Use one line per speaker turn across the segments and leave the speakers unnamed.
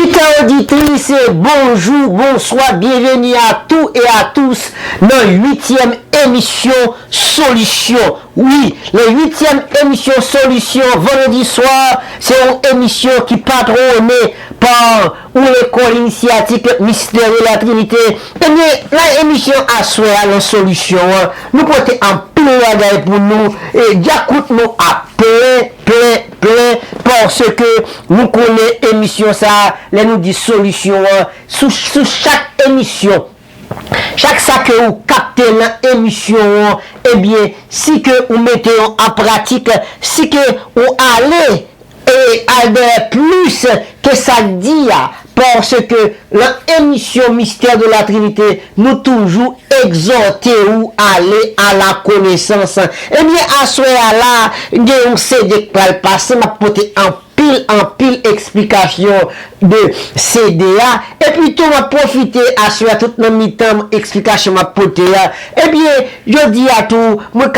Auditeurs, auditrices, bonjour, bonsoir, bienvenue à tous et à tous dans la 8e émission Solution. Oui, la 8e émission Solution, vendredi soir, c'est une émission qui patronnée par l'école initiatique Mystère de la Trinité. Eh bien, la émission a souhaité la solution. Nous portons un plaidoyer pour nous et j'écoute nous à plein parce que nous connaissons émission ça, là nous dit solution sous chaque émission. Chaque ça que vous captez dans l'émission, eh bien, si que vous mettez en pratique, si que vous allez et aller plus que ça dit, parce que l'émission Mystère de la Trinité nous toujours exhorter ou aller à la connaissance. Eh bien, à ce là, on sait de quoi le passer, m'a porté en pile explication de CDA et puis tout m'a profité à ce tout dans mi-temps explication m'a porté. Eh bien, je dis à tout, moi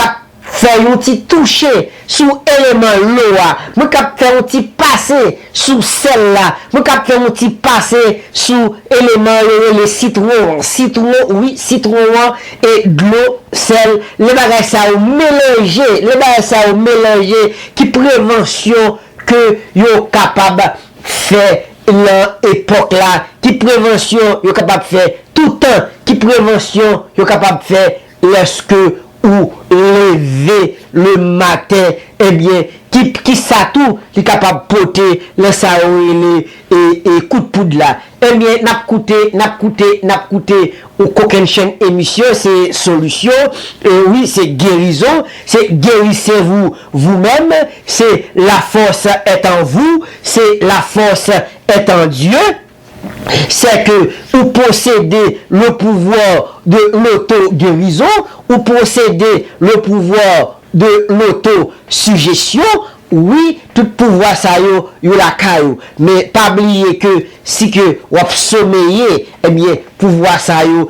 faire un petit toucher sous élément l'eau, moi cap faire un petit passer sous celle-là, moi cap faire un petit passer sous élément le citron, oui, citron et de l'eau, sel, les bagages ça au mélanger, qui prévention que yo capable faire l'époque là, qui prévention yo capable faire tout temps, qui prévention yo capable faire lorsque ou lever le matin, eh bien, qui ça tout, qui est capable de porter le saoui et coup de poudre là. Eh bien, n'a coûté, ou qu'aucune chaîne émission, c'est solution, oui, c'est guérison, c'est guérissez-vous vous-même, c'est la force est en vous, c'est la force est en Dieu. C'est que vous possédez le pouvoir de l'auto-guérison, vous possédez le pouvoir de l'autosuggestion. Oui, tout pouvoir ça yo la caillou, mais pas oublier que si que vous sommeillez, eh bien pouvoir ça yo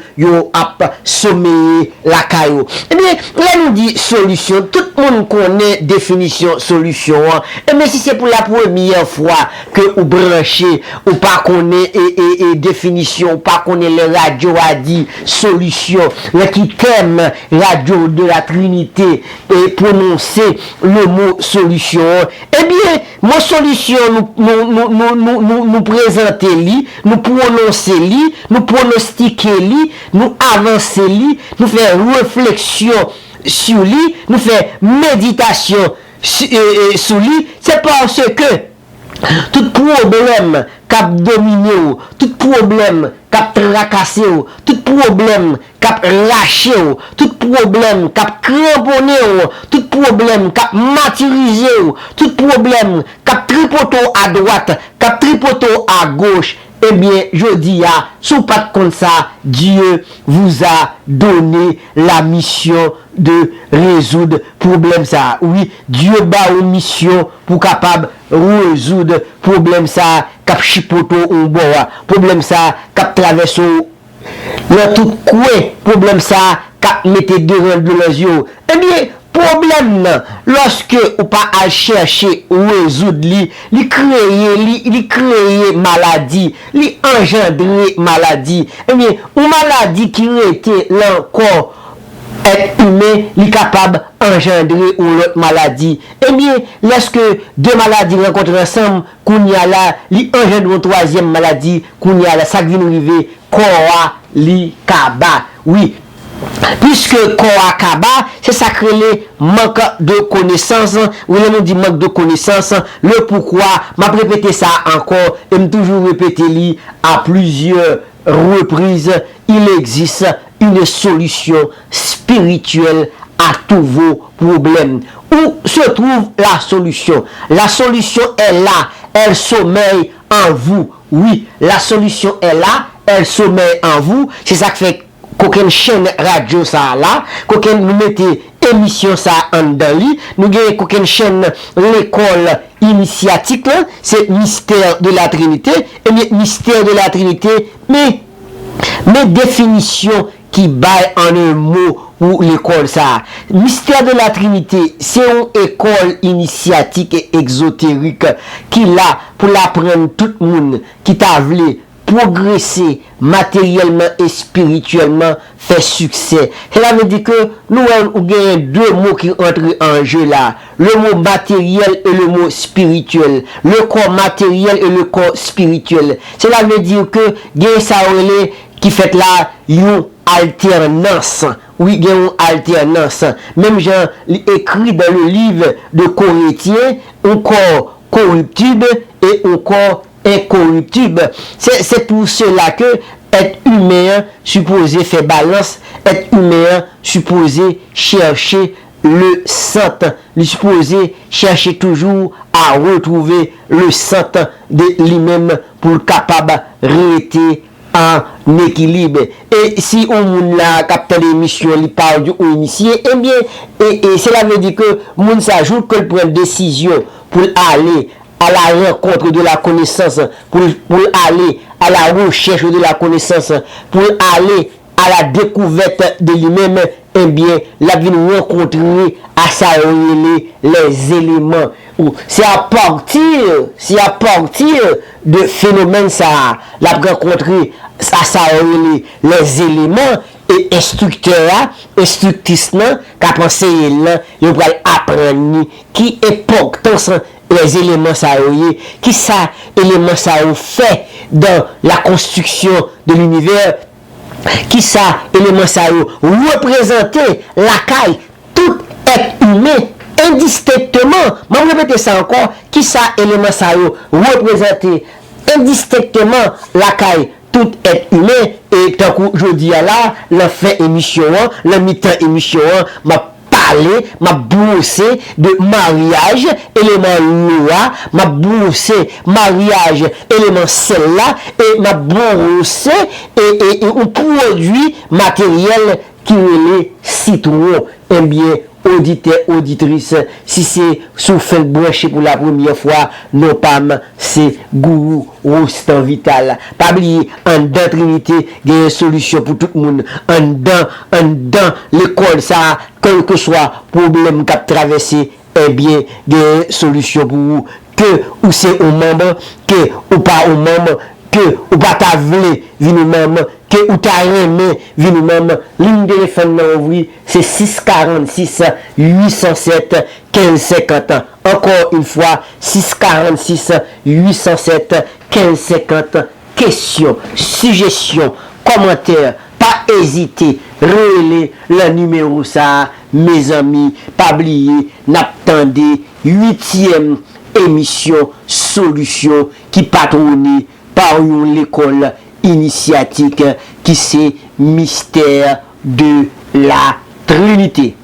a sommeillé la caillou. Eh bien, là nous dit solution, tout le monde connaît définition solution. Et mais si c'est pour la première fois que vous branchez ou pas connaît et définition, pas connaît le radio a dit solution, là qui thème radio de la Trinité et prononcer le mot solution. Eh bien, mon solution nous présenter li, nous prononcer li, nous pronostiquer li, nous avancer li, nous faire réflexion sur lui, nous faire méditation sur lui, c'est parce que tout problème cap dominé, tout problème cap tracassé, tout problème cap lâché, tout problème cap cramponné, tout problème cap maturisé, tout problème cap tripoté à droite, cap tripoté à gauche. Eh bien, je dis à, sous pas comme ça, Dieu vous a donné la mission de résoudre problème ça. Oui, Dieu bat une mission pour capable résoudre problème ça, cap chipoto ou bois, problème ça, cap traverse le tout coin, problème ça, cap mettez devant de les yeux. Eh bien, problème lorsque ou pas à chercher ou résoudre li créer maladie, li engendrer maladie. Eh bien, une maladie qui était l'encore être humain, li capable engendrer ou l'autre maladie. Eh bien, lorsque deux maladies rencontrent ensemble, qu'on y a là, li engendre une troisième maladie, qu'on y a là, ça vient arriver, quoi li kaba. Oui. Puisque Koakaba, c'est ça que les manque de connaissances, ou on dit manque de connaissances, le pourquoi, m'a répété ça encore, et m'a toujours répété à plusieurs reprises, il existe une solution spirituelle à tous vos problèmes. Où se trouve la solution? La solution est là, elle sommeille en vous. Oui, la solution est là, elle sommeille en vous, c'est ça que fait qu'aucune chaîne radio ça là, qu'aucune nous mettez émission ça en dans li, nous gagnons qu'aucune chaîne l'école initiatique là, c'est Mystère de la Trinité, et bien Mystère de la Trinité, mais définition qui baille en un mot, pour l'école ça. Mystère de la Trinité, c'est une école initiatique et exotérique qui là pour l'apprendre tout le monde qui t'a voulu progresser matériellement et spirituellement, fait succès. Cela veut dire que nous avons deux mots qui entrent en jeu là. Le mot matériel et le mot spirituel. Le corps matériel et le corps spirituel. Cela veut dire que il y a ça qui fait là une alternance. Oui, il y a une alternance. Même Jean écrit dans le livre de Corinthiens, un corps corruptible et un corps incorruptible. C'est pour cela que être humain supposé faire balance, être humain supposé chercher le centre, supposé chercher toujours à retrouver le centre de lui-même pour capable rester en équilibre. Et si on a capté l'émission, il parle du initié, eh bien, et cela veut dire que moun s'ajoute que prend décision pour aller à la rencontre de la connaissance, pour aller à la recherche de la connaissance, pour aller à la découverte de lui-même, eh bien, la vie nous rencontrer à sa les éléments. C'est à partir de phénomènes ça, la rencontrer à sa les éléments et instructeur, instructrice, qui pensé là, il va apprendre qui est important les éléments ça qui ça éléments ça fait dans la construction de l'univers, qui ça élément ça représenter la caille tout être humain indistinctement. Je répéter ça encore, qui ça élément ça représenter indistinctement la caille tout être humain. Et tant que je dis là la fin émission, la mi-temps émission, m'a broussé de mariage, élément loi, m'a broussé mariage, élément celle-là, et m'a broussé et un produit matériel qui est les citron. Eh bien, auditeur, auditrice, si c'est sous fin de brancher pour la première fois, non pas c'est Gourou Rostand Vital. Pas oublier, en dedans Trinité, il y a une solution pour tout le monde. En dedans l'école, ça, quel que soit problème qu'a traversé, eh bien, il y a une solution pour vous. Que ou c'est au membre, que ou pas au membre, que ou pas ta vle, vini même, que ou ta aimé, vini même. Ligne de téléphone ouvri, c'est 646 807 1550. Encore une fois, 646 807 1550. Questions, suggestions, commentaires, pas hésiter, relais le numéro ça, mes amis, pas oublier, n'attendez 8e émission solution qui patronnée par l'école initiatique qui c'est mystère de la Trinité.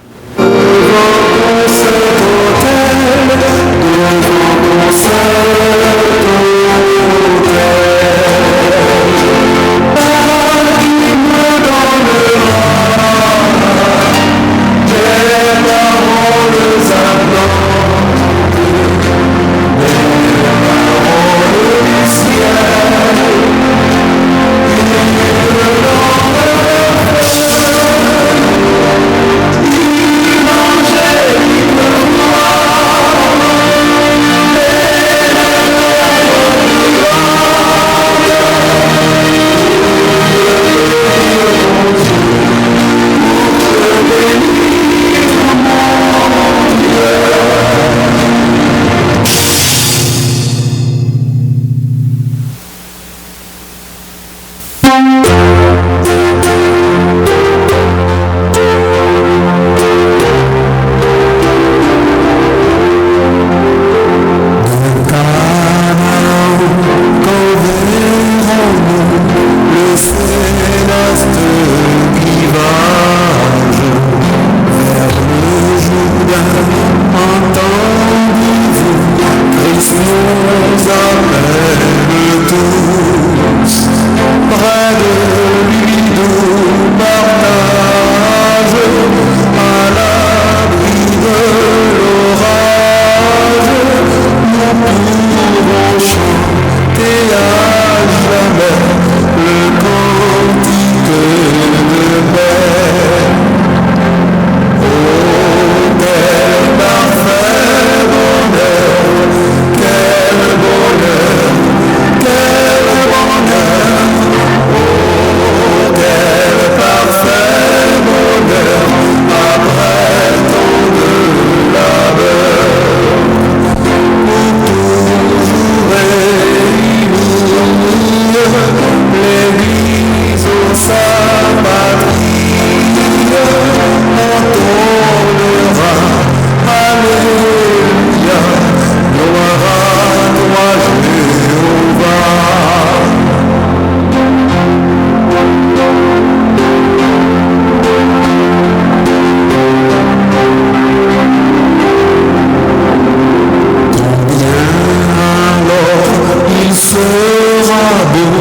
beau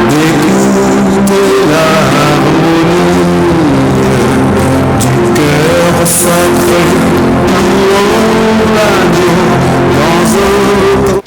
d'écouter l'harmonie du cœur sacré pour l'agneau dans un...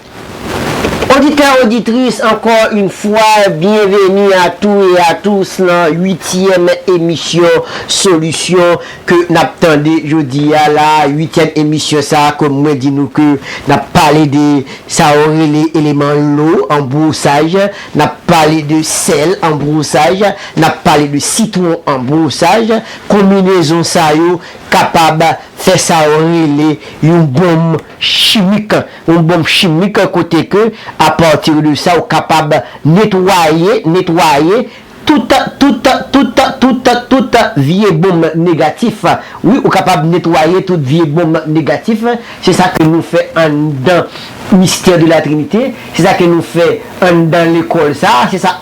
Auditeurs, auditrices, encore une fois, bienvenue à tous et à tous dans la 8e émission Solution que n'attendez jeudi à la 8e émission ça, comme moi dit nous que n'a parlé de ça aurait les éléments l'eau en broussage, n'a parlé de sel en broussage, n'a parlé de citron en broussage, combinaison ça yo capable faire ça aurait une bombe chimique côté que à partir de ça on capable nettoyer toute vieille bombe négative. Oui, on capable nettoyer toute vieille bombe négative. C'est ça que nous fait dans mystère de la Trinité. C'est ça que nous fait dans l'école ça. C'est ça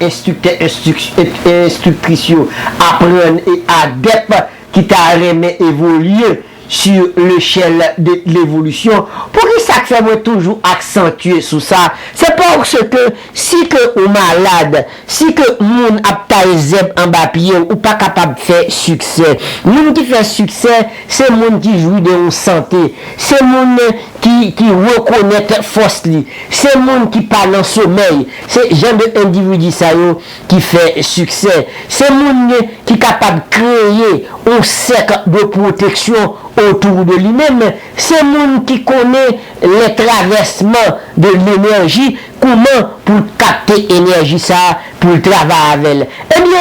instruction apprendre et adepte qui t'a remis évoluer sur l'échelle de l'évolution. Pour que ça fait moi toujours accentuer sur ça, c'est parce que si que ou malade, si que moun a taïzeb en bas pied ou pas capable de faire succès, moun qui fait succès, c'est moun qui jouit de une santé, c'est moun qui reconnaît force li, c'est moun qui parle en sommeil, c'est genre de individu ça yo qui fait succès, c'est moun qui capable de créer un cercle de protection autour de lui-même. C'est moun qui connaît les traversements de l'énergie, comment pour capter l'énergie ça, pour travailler avec elle. Eh bien,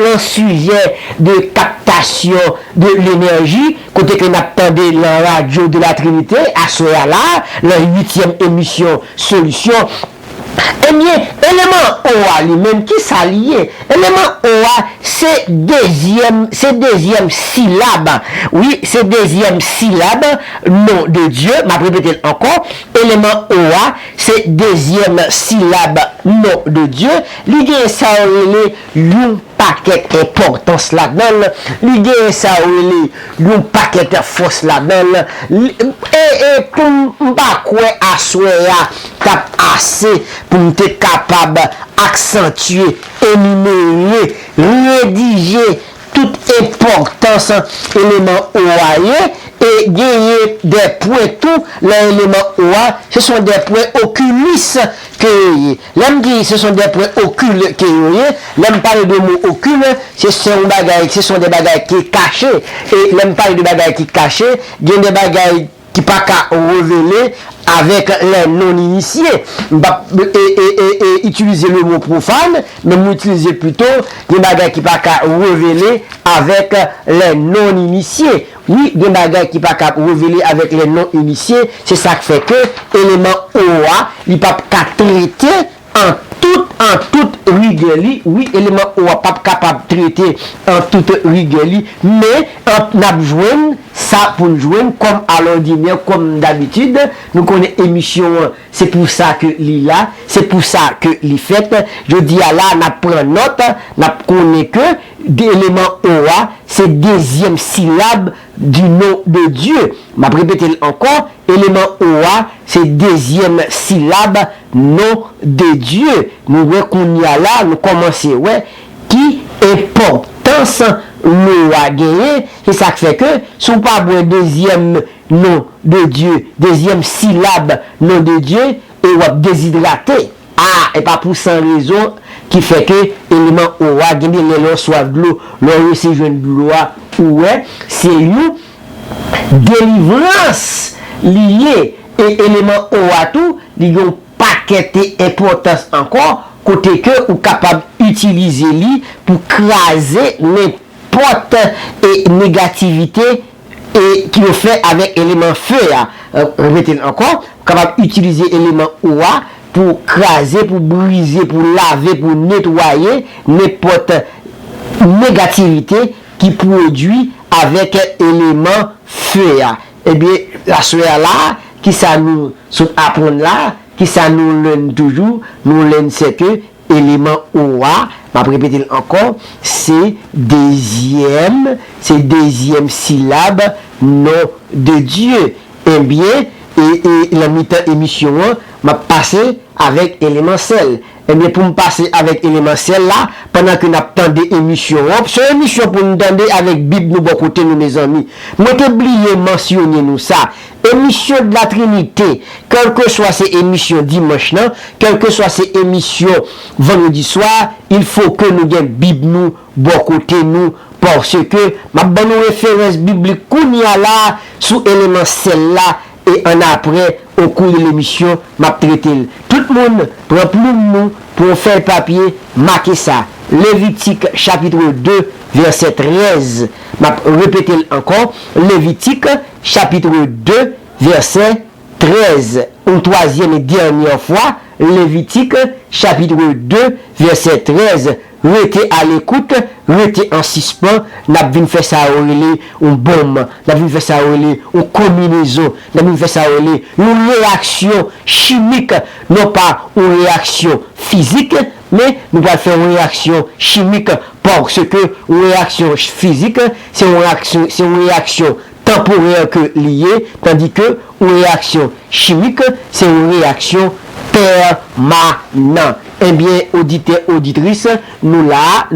le sujet de captation de l'énergie, côté que nous attendons la radio de la Trinité, à ce là, la 8e émission Solution. Eh bien, élément OA lui-même qui s'allie, élément OA c'est deuxième syllabe. Oui, c'est deuxième syllabe, nom de Dieu, m'a répété encore, élément OA c'est deuxième syllabe, nom de Dieu. L'idée ça une paquet importance là-dedans, l'idée ça une paquet force là-dedans, et pour pas quoi assoya t'a assez pour être capable d'accentuer, énumérer, rédiger toute importance élément OA et gagner des points tout l'élément OA, ce sont des points oculistes que l'homme dit ce sont des points occultes que l'homme parle de mots occultes, ce sont des bagailles qui cachés et l'homme parle de bagailles qui cachés, il y a des bagailles qui pas qu'à révéler avec les non-initiés. Et utiliser le mot profane, mais m'utiliser plutôt des bagages qui pas qu'à révéler avec les non-initiés. Oui, des bagages qui pas qu'à révéler avec les non-initiés, c'est ça qui fait que l'élément OA, il pas qu'à traiter en toute rigueur, oui, élément OA pas capable de traiter en toute rigueur, mais on a besoin ça pour nous joindre comme à l'ordinaire, comme d'habitude, nous connaissons émission, c'est pour ça que l'il là, c'est pour ça que l'il fait. Je dis à là, on prend note, on connaît que l'élément OA, c'est deuxième syllabe du nom de Dieu. Je vais répéter encore, élément OA, c'est deuxième syllabe nom de Dieu. Nous voyons là, nous commençons, ouais, qui importance nous a gagné, c'est ça qui fait que si on pas un deuxième nom de Dieu, deuxième syllabe nom de Dieu, et on va déshydrater. Ah, et pas pour sans raison qui fait que l'élément OA gagné les soif de l'eau, l'eau c'est jeune de l'eau, ouais, c'est une délivrance liée et élément OA tout, il y a un paquet d'importance encore, côté que ou capable d'utiliser lui pour craser les porte et négativité et qui le fait avec élément feu. Répétez encore, capable d'utiliser élément OA pour craser, pour briser, pour laver, pour nettoyer n'importe négativité qui produit avec élément feu. Eh bien, la soeur là, qui ça nous apprend là, qui ça nous donne toujours, nous donne c'est que élément OA, je vais répéter encore, c'est deuxième syllabe nom de Dieu. Eh bien, et la mi-temps émission, m'a passé avec élémentiel. Et bien, pour me passer avec élémentiel là, pendant que nous attendons émission, c'est une émission pour nous attendre avec Bible, nous, bon côté, nous, mes amis. Moi, oublié mentionner nous ça. Émission de la Trinité, quelle que soit ces émissions dimanche, non, quelle que soit ces émissions vendredi soir, il faut que nous ayons Bible, nous, bon côté, nous, parce que ma bonne référence biblique, qu'on y a là, sous élémentiel là, et en après, au cours de l'émission, m'a traité. Tout le monde prend plus nous pour faire papier, marquer ça. Lévitique chapitre 2, verset 13. M'a répété encore. Lévitique chapitre 2, verset 13. Une troisième et dernière fois. Lévitique chapitre 2, verset 13. Restez à l'écoute, restez en suspens, n'a vinn faire ça une bombe, n'a vinn faire ça une combinaison, n'a vinn faire ça une réaction chimique, non pas une réaction physique, mais nous allons faire une réaction chimique parce que une réaction physique, c'est une réaction temporaire que liée, tandis que une réaction chimique, c'est une réaction permanente. Eh bien, auditeurs, auditrices, nous là,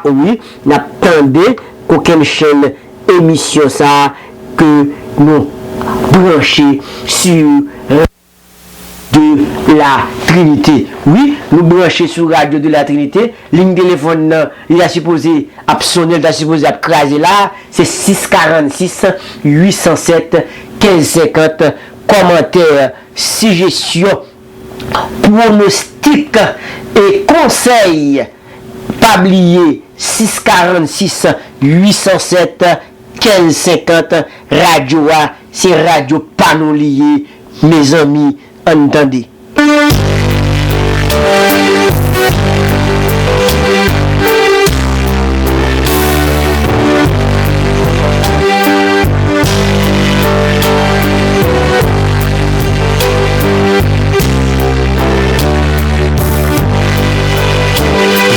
oui, nous attendons qu'aucune chaîne émission ça que nous brancher sur de la Trinité. Oui, nous brancher sur Radio de la Trinité. Ligne téléphone, il a supposé sonner, il a supposé craser là. C'est 646 807 1550. Commentaires, suggestions, pronostics et conseils. Pas oublier 646 807 1550. Radio, c'est Radio Panolier, mes amis. Entendez.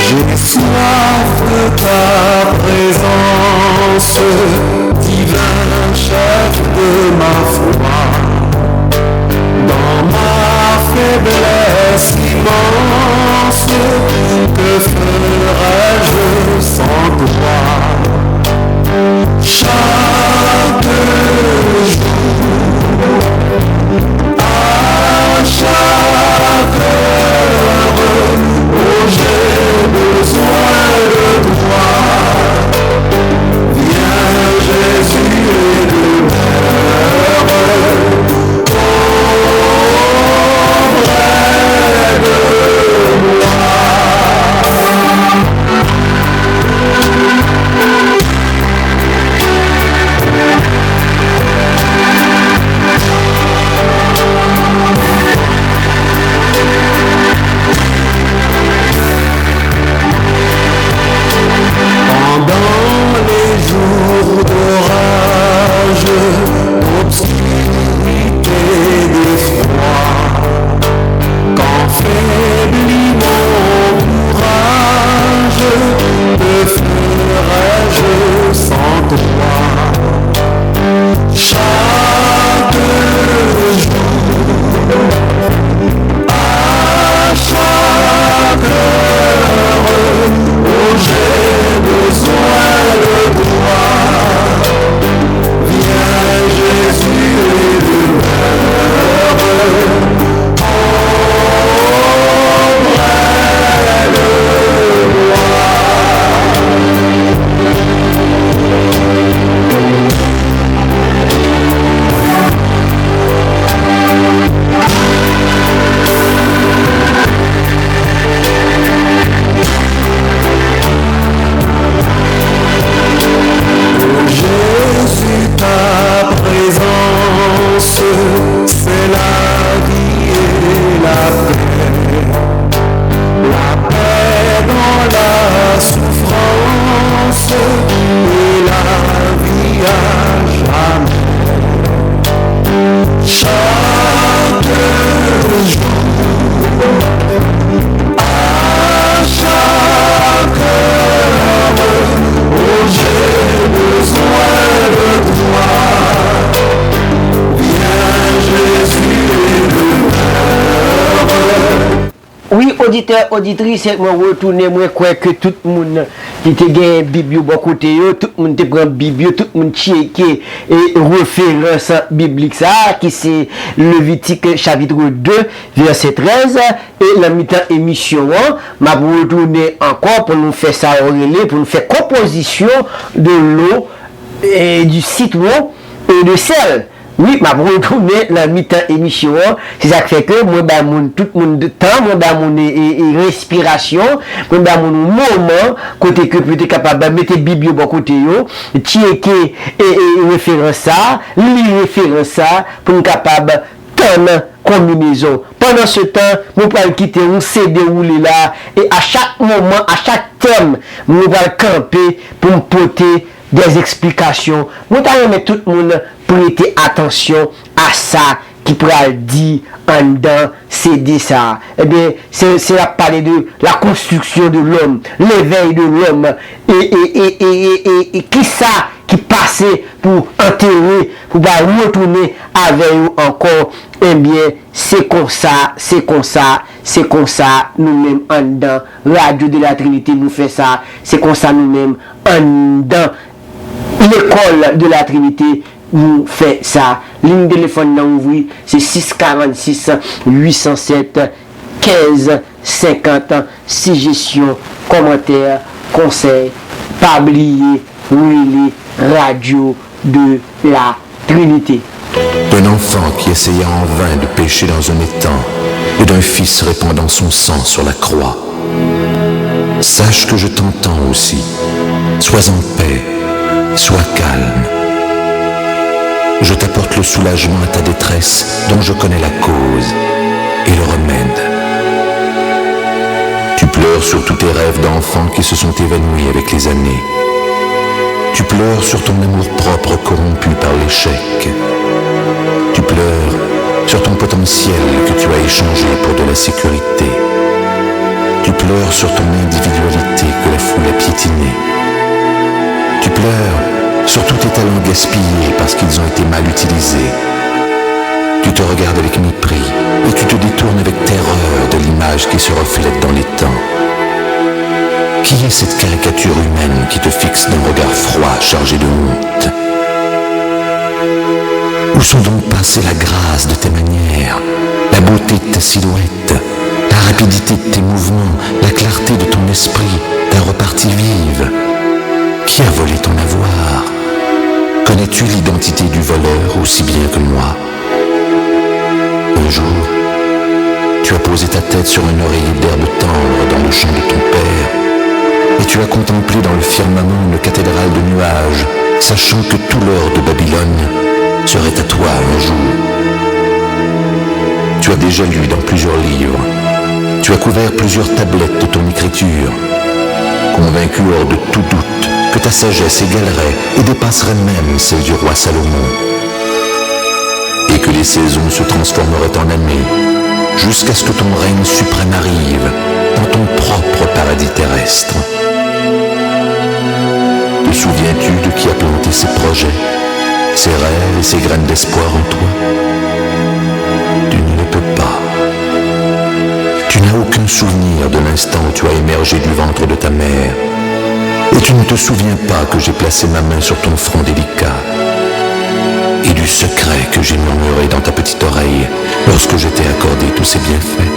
J'ai soif de ta présence, divin chef de ma foi. Dans ma faiblesse immense, que ferais-je sans toi? Chaque jour, à chaque heure, où j'ai besoin de toi, viens Jésus et demeure.
Oui, auditeur, auditrice, moi retourner, moi crois que tout le monde qui te gagne Bible bon côté, tout le monde te prend Bible, tout le monde checker et référence biblique ça, qui c'est Lévitique chapitre 2, verset 13, et la mi-temps émission, m'a retourner encore pour nous faire ça pour nous faire composition de l'eau et du citron et de sel. Oui, ma retourner la mi-temps émission, c'est ça qui fait que moi ba mon tout monde de temps, moi ba mon respiration, moi ba mon moment côté que peut être capable mettre bible bon côté yo, checker et référence ça, lire référence ça pour être capable tendre combinaison. Pendant ce temps, nous allons quitter un CD dérouler là et à chaque moment, à chaque thème, nous allons camper pour porter des explications. Nous allons mettre tout le monde prêter attention à ça qui pourra dire en dedans CD ça. Eh bien, c'est à parler de la construction de l'homme, l'éveil de l'homme et qui ça qui passait pour enterrer, pour retourner avec eux encore. Eh bien, c'est comme ça, nous-mêmes en dedans. Radio de la Trinité nous fait ça, c'est comme ça nous-mêmes en dedans. L'école de la Trinité nous fait ça. Ligne de téléphone dans ouvri, c'est 646 807 15 50. Suggestions, commentaires, conseils, pas oublier, Radio de la Trinité.
D'un enfant qui essaya en vain de pécher dans un étang et d'un fils répandant son sang sur la croix. Sache que je t'entends aussi. Sois en paix, sois calme. Je t'apporte le soulagement à ta détresse dont je connais la cause et le remède. Tu pleures sur tous tes rêves d'enfant qui se sont évanouis avec les années. Tu pleures sur ton amour-propre corrompu par l'échec. Tu pleures sur ton potentiel que tu as échangé pour de la sécurité. Tu pleures sur ton individualité que la foule a piétinée. Tu pleures sur tous tes talents gaspillés parce qu'ils ont été mal utilisés. Tu te regardes avec mépris et tu te détournes avec terreur de l'image qui se reflète dans les temps. Qui est cette caricature humaine qui te fixe d'un regard froid chargé de honte? Où sont donc passées la grâce de tes manières, la beauté de ta silhouette, la rapidité de tes mouvements, la clarté de ton esprit, ta repartie vive? Qui a volé ton avoir? Connais-tu l'identité du voleur aussi bien que moi? Un jour, tu as posé ta tête sur un oreiller d'herbe tendre dans le champ de ton père, et tu as contemplé dans le firmament une cathédrale de nuages, sachant que tout l'or de Babylone serait à toi un jour. Tu as déjà lu dans plusieurs livres, tu as couvert plusieurs tablettes de ton écriture, convaincu hors de tout doute que ta sagesse égalerait et dépasserait même celle du roi Salomon, et que les saisons se transformeraient en années, jusqu'à ce que ton règne suprême arrive dans ton propre paradis terrestre. Te souviens-tu de qui a planté ces projets, ces rêves et ces graines d'espoir en toi? Tu ne le peux pas. Tu n'as aucun souvenir de l'instant où tu as émergé du ventre de ta mère, et tu ne te souviens pas que j'ai placé ma main sur ton front délicat, et du secret que j'ai murmuré dans ta petite oreille lorsque je t'ai accordé tous ces bienfaits.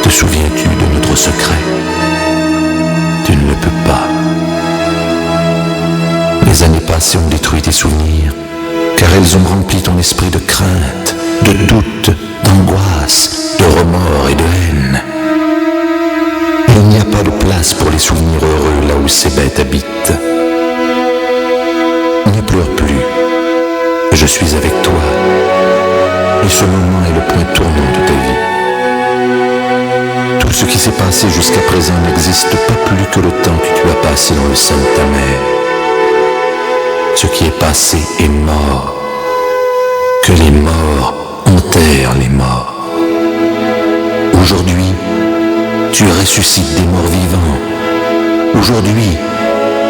Te souviens-tu de notre secret? Tu ne le peux pas. Les années passées ont détruit tes souvenirs, car elles ont rempli ton esprit de crainte, de doute, d'angoisse, de remords et de haine. Il n'y a pas de place pour les souvenirs heureux là où ces bêtes habitent. Ne pleure plus, je suis avec toi, et ce moment est le point tournant de ta vie. Tout ce qui s'est passé jusqu'à présent n'existe pas plus que le temps que tu as passé dans le sein de ta mère. Ce qui est passé est mort, que les morts enterrent les morts. Aujourd'hui, tu ressuscites des morts vivants. Aujourd'hui,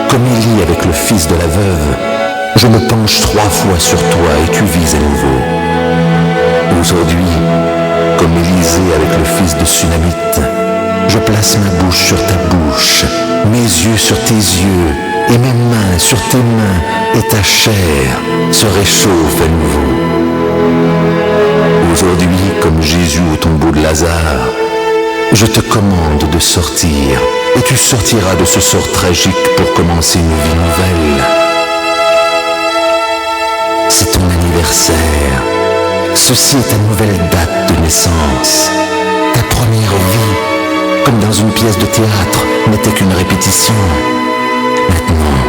comme Élie avec le fils de la veuve, je me penche 3 fois sur toi et tu vis à nouveau. Aujourd'hui, comme Élisée fils de Sunamite. Je place ma bouche sur ta bouche, mes yeux sur tes yeux, et mes mains sur tes mains, et ta chair se réchauffe à nouveau. Aujourd'hui, comme Jésus au tombeau de Lazare, je te commande de sortir, et tu sortiras de ce sort tragique pour commencer une vie nouvelle. C'est ton anniversaire. Ceci est ta nouvelle date de naissance. Ta première vie, comme dans une pièce de théâtre, n'était qu'une répétition. Maintenant,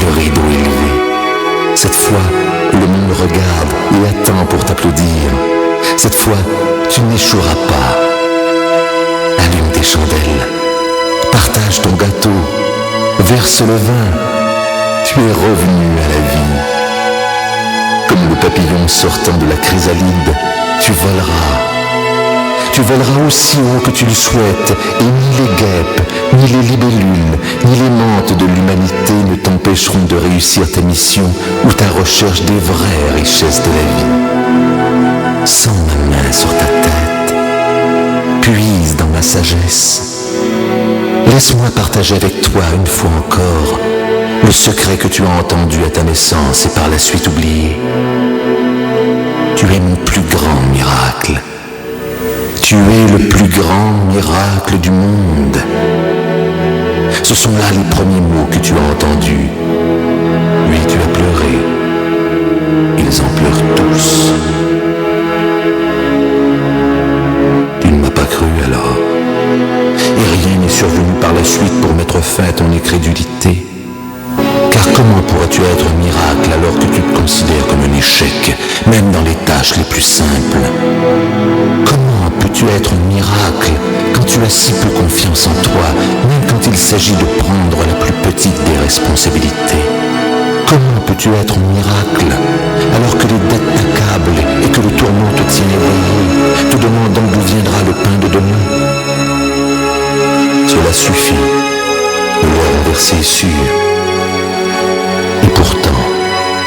le rideau est levé. Cette fois, le monde regarde et attend pour t'applaudir. Cette fois, tu n'échoueras pas. Allume tes chandelles, partage ton gâteau, verse le vin. Tu es revenu à la vie. Comme le papillon sortant de la chrysalide, tu voleras. Tu voleras aussi haut que tu le souhaites, et ni les guêpes, ni les libellules, ni les mantes de l'humanité ne t'empêcheront de réussir ta mission ou ta recherche des vraies richesses de la vie. Sens ma main sur ta tête, puise dans ma sagesse. Laisse-moi partager avec toi une fois encore le secret que tu as entendu à ta naissance et par la suite oublié. Tu es mon plus grand miracle. Tu es le plus grand miracle du monde. Ce sont là les premiers mots que tu as entendus. Oui, tu as pleuré. Ils en pleurent tous. Tu ne m'as pas cru alors. Et rien n'est survenu par la suite pour mettre fin à ton incrédulité. Car comment pourrais-tu être un miracle alors que tu te considères comme un échec, même dans les tâches les plus simples? Comment peux-tu être un miracle quand tu as si peu confiance en toi, même quand il s'agit de prendre la plus petite des responsabilités? Comment peux-tu être un miracle alors que les dettes t'accablent et que le tourment te tient éveillé, te demandant d'où viendra le pain de demain? Cela suffit, le renverser est sûr. Et pourtant,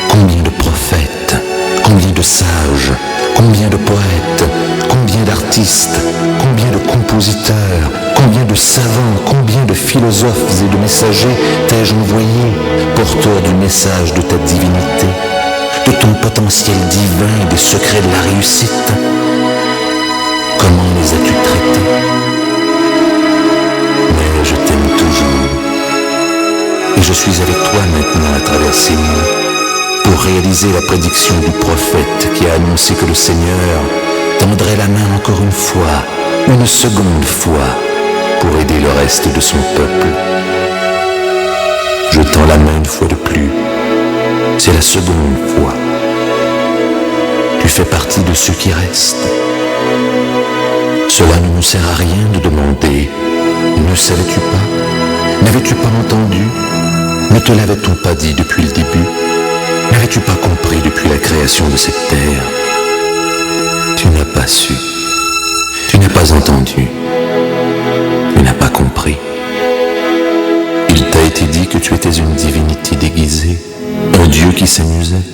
combien de prophètes, combien de sages, combien de poètes, combien d'artistes, combien de compositeurs, combien de savants, combien de philosophes et de messagers t'ai-je envoyé, porteurs du message de ta divinité, de ton potentiel divin et des secrets de la réussite? Comment les as-tu traités? Mais je t'aime toujours. Et je suis avec toi maintenant à travers ces mots pour réaliser la prédiction du prophète qui a annoncé que le Seigneur tendrait la main encore une fois, une seconde fois, pour aider le reste de son peuple. Je tends la main une fois de plus. C'est la seconde fois. Tu fais partie de ceux qui restent. Cela ne nous sert à rien de demander. Ne savais-tu pas? N'avais-tu pas entendu? Ne te l'avait-on pas dit depuis le début? N'avais-tu pas compris depuis la création de cette terre? Tu n'as pas su. Tu n'as pas entendu. Tu n'as pas compris. Il t'a été dit que tu étais une divinité déguisée, un Dieu qui s'amusait.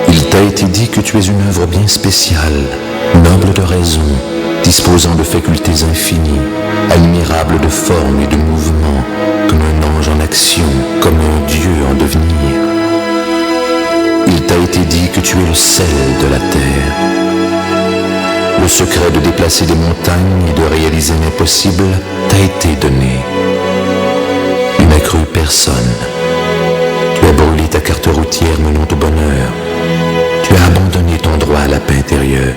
Il t'a été dit que tu es une œuvre bien spéciale, noble de raison, disposant de facultés infinies, admirable de forme et de mouvement, comme un ange en action, comme un Dieu en devenir. Il t'a été dit que tu es le sel de la terre. Le secret de déplacer des montagnes et de réaliser l'impossible t'a été donné. Tu n'as cru personne. Tu as brûlé ta carte routière menant au bonheur. Tu as abandonné ton droit à la paix intérieure.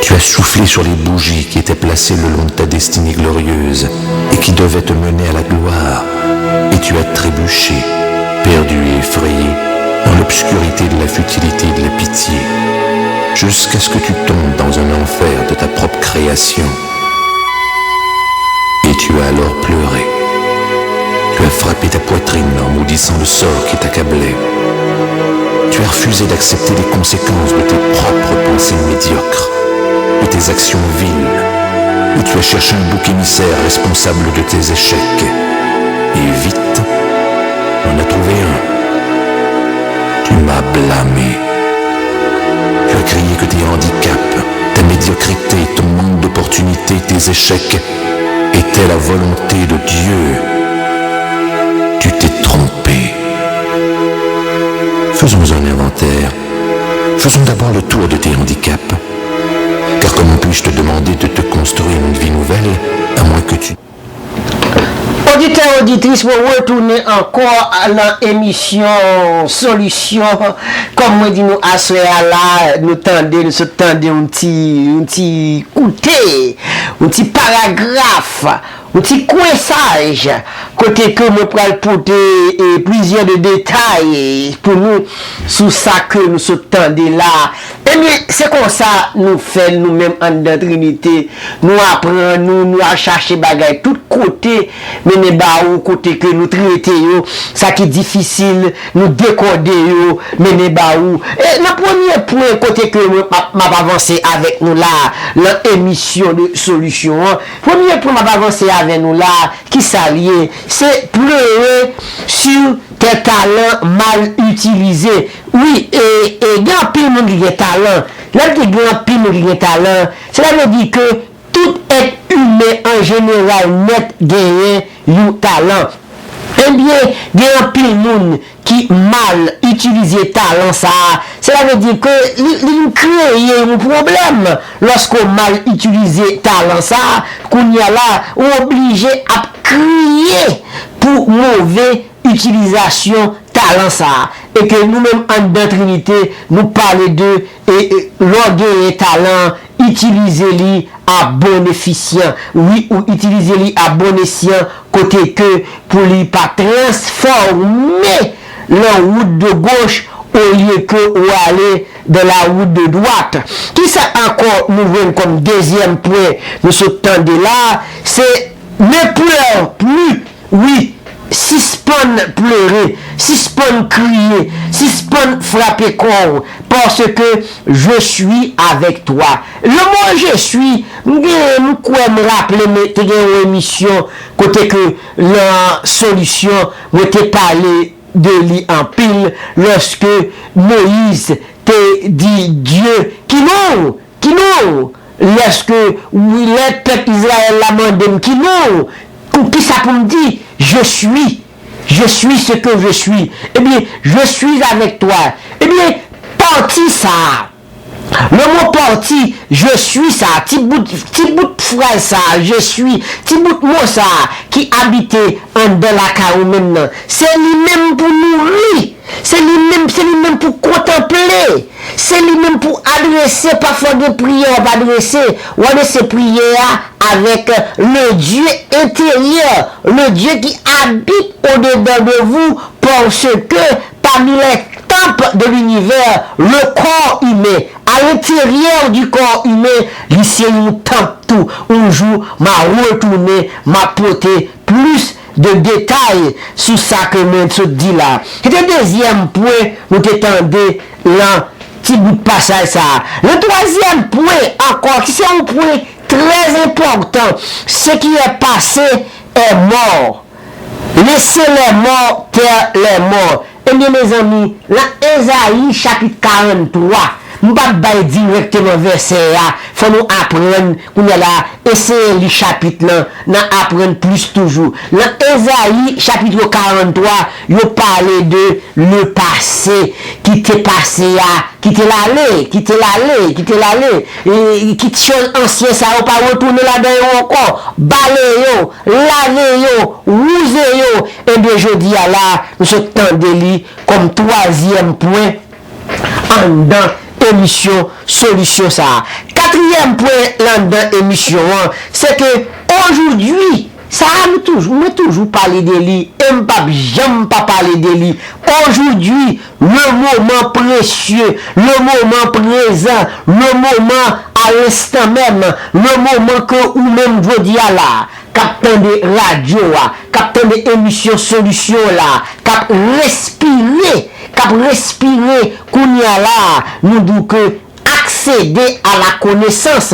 Tu as soufflé sur les bougies qui étaient placées le long de ta destinée glorieuse et qui devaient te mener à la gloire. Et tu as trébuché, perdu et effrayé, dans l'obscurité de la futilité et de la pitié, jusqu'à ce que tu tombes dans un enfer de ta propre création. Et tu as alors pleuré. Tu as frappé ta poitrine en maudissant le sort qui t'accablait. Tu as refusé d'accepter les conséquences de tes propres pensées médiocres, de tes actions viles, et tu as cherché un bouc émissaire responsable de tes échecs. Et vite, on a trouvé un. Tu m'as blâmé. Tu as crié que tes handicaps, ta médiocrité, ton manque de échecs était la volonté de Dieu, tu t'es trompé. Faisons un inventaire. Faisons d'abord le tour de tes handicaps. Car comment puis-je te demander de te construire une vie nouvelle, à moins que tu...
Auditeurs, auditrices, pour retourner encore à l'émission Solution, comme moi dis nous à ce là, nous tendez un petit côté, un petit paragraphe, un petit coinsage, côté que nous pourrons porter plusieurs de détails pour nous sur ça que nous tendez là. Eh bien, c'est comme ça nous faisons nous-mêmes en de Trinité, nous apprenons, nous à chercher bagaille tout côté, mais ne ba ou côté que nous traitons, ça qui est difficile, nous décoder, mais ne ba ou. Et le premier point côté que m'a avancé avec nous là, l'émission de solution, premier point m'a avancé avec nous là, qui s'allie, c'est pleurer sur tes talents mal utilisés. Oui, et grand pile monde qui a talent, là qui grand pile monde qui a talent, cela veut dire que tout être humain en général net gagne un talent. Eh bien, grand pile monde qui mal utilise talent ça, cela veut dire que il crée un problème lorsqu'on mal utilise talent ça, qu'on y a là, on obligé à crier pour mauvaise utilisation talent ça, et que nous-mêmes en de Trinité nous parlons de l'orgueil et talent, utiliser-les à bon efficient, oui, ou utiliser-les à bon escient, côté que pour les pas transformer la route de gauche au lieu que ou aller de la route de droite. Qui ça encore nous voyons comme deuxième point, nous tendez là, c'est ne pleure plus, oui, suspend pleurer, suspend crier, suspend frapper corps, parce que je suis avec toi. Le mot je suis, nous me rappeler une émission, côté que la solution, m'était parlé de lui en pile, lorsque Moïse te dit Dieu, qui non, lorsque oui, le peuple Israël l'a demandé, qui non, qui ça pour me dire, je suis ce que je suis. Eh bien, je suis avec toi. Eh bien, parti ça. Le mot parti, je suis ça, petit bout de phrase ça, je suis, petit bout de mot ça, qui habitait en de la carou maintenant. C'est lui-même pour nourrir, c'est lui-même pour contempler, c'est lui-même pour adresser, parfois de prières, ou adresser prières avec le Dieu intérieur, le Dieu qui habite au-dedans de vous, parce que parmi les temples de l'univers, le corps humain, à l'intérieur du corps humain, ici un temple tout, un jour, m'a retourné, m'a porté plus de détails sur ça que je te dis là. Et le deuxième point, nous t'étendons là, petit bout de passage ça. Le troisième point, encore, qui c'est un point très important, ce qui est passé est mort. Laissez les morts taire les morts. Eh bien mes amis, là Ésaïe chapitre 43, nous ne pouvons pas directement verset là, il faut nous apprendre, qu'on est là, essayer le chapitre là, nous apprendre plus toujours. Dans Ésaïe chapitre 43, il parle de le passé, qui t'est passé là, qui t'est l'allé, et qui chose ancien ça, on pas retourner là-dedans encore, balayer, laver, rouser, et bien je dis à là, nous sommes tendez comme troisième point, en dedans émission solution ça. Quatrième point là-dedans émission, c'est que aujourd'hui, ça nous toujours parler de lui, et j'aime pas parler de lui. Aujourd'hui, le moment précieux, le moment présent, le moment à l'instant même, le moment que ou même je dis à là, captain de radio, captain de émission solution là, cap respirer, qu'on y a là, nous disons que accéder à la connaissance,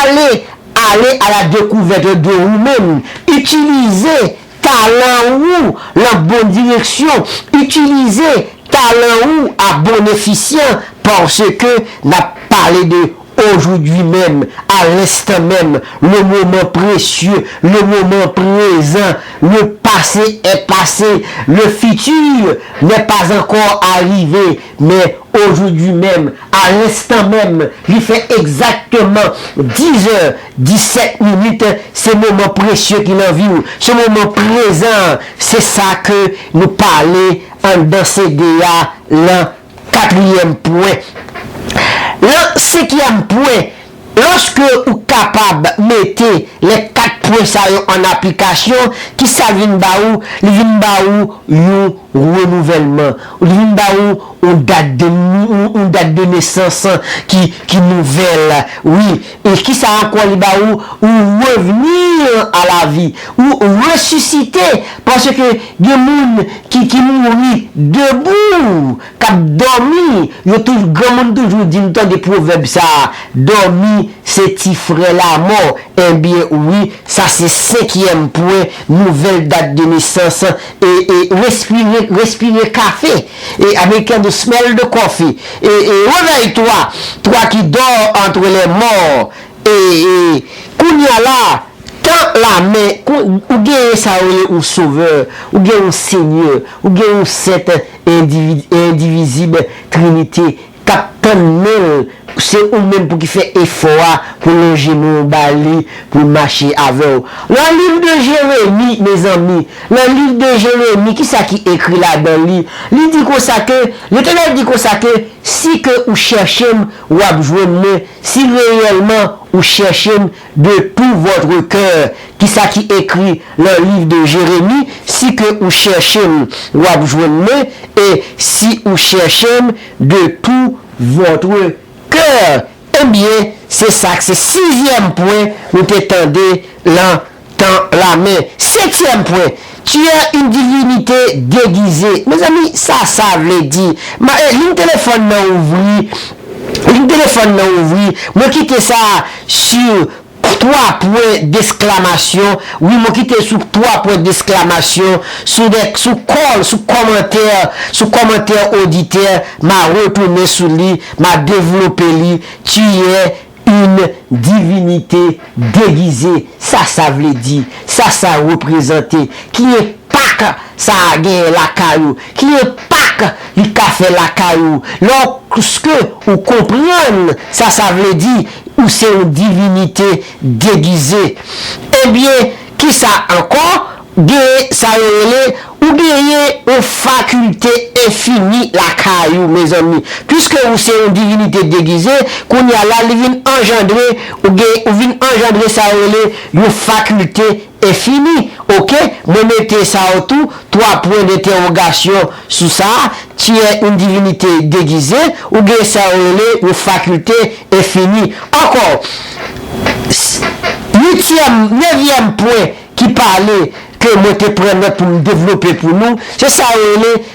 aller à la découverte de vous-même, utiliser talent ou la bonne direction, utiliser talent ou à bon efficient, parce que n'a parlé de aujourd'hui même, à l'instant même, le moment précieux, le moment présent, le passé est passé, le futur n'est pas encore arrivé, mais aujourd'hui même, à l'instant même, il fait exactement 10h17, ce moment précieux qu'il en vit, ce moment présent, c'est ça que nous parlons dans CDA, le 4e point. Le 5e point, lorsque vous êtes capable de mettre les 4 points en application, qui ça vient un renouvellement, une date de naissance qui nouvelle, oui, et qui ça encore ou revenir à la vie, ou ressusciter, parce que des gens qui mourit debout, qui dormi, il y a tout grand monde toujours dit dans des proverbes ça, dormi c'est frère la mort, eh bien oui, ça c'est 5e point, nouvelle date de naissance, et respirer café, et avec un de smell de coffee, et réveille-toi, toi qui dors entre les morts, et kounya là, tant la main, ou bien ça ou sauveur, ou bien un seigneur, ou bien cette indivisible trinité, captain c'est ou même pour qui fait effort pour le genou bali pour marcher avec eux. Le livre de Jérémie, mes amis, le livre de Jérémie, qui ça qui écrit là-dedans, il dit comme ça que, l'Éternel dit comme ça que, si que vous cherchez ou abjournez, si réellement vous cherchez de tout votre cœur, qui ça qui écrit le livre de Jérémie, si que vous cherchez ou abjournez, et si vous cherchez de tout votre cœur, eh bien, c'est ça, c'est 6e point, nous t'étendez la main. 7e point, tu as une divinité déguisée. Mes amis, ça veut dire, le téléphone n'a ouvri, moi quitte ça sur 3 points d'exclamation, oui, moi quitte sur 3 points d'exclamation, sous commentaire auditeur, m'a retourné sous lui, m'a développé lui, tu es une divinité déguisée. Ça veut dire, ça représente, qui est Pâques, ça a gagné la caillou, qui est Pâques, il a fait la caillou. Lorsque vous comprenez, ça veut dire, ou c'est une divinité déguisée. Eh bien, qui ça encore? Ça ou gagner une faculté infinie la caillou, mes amis. Puisque vous c'est une divinité déguisée, qu'on y a là, il vient engendrer, ou vient engendrer ça une faculté infinie. Ok? Vous mettez ça autour, 3 points d'interrogation sous ça, tu es une divinité déguisée, ou gagner ça une faculté infinie. Encore, 9e point qui parlait que moi te prends pour me développer pour nous, c'est ça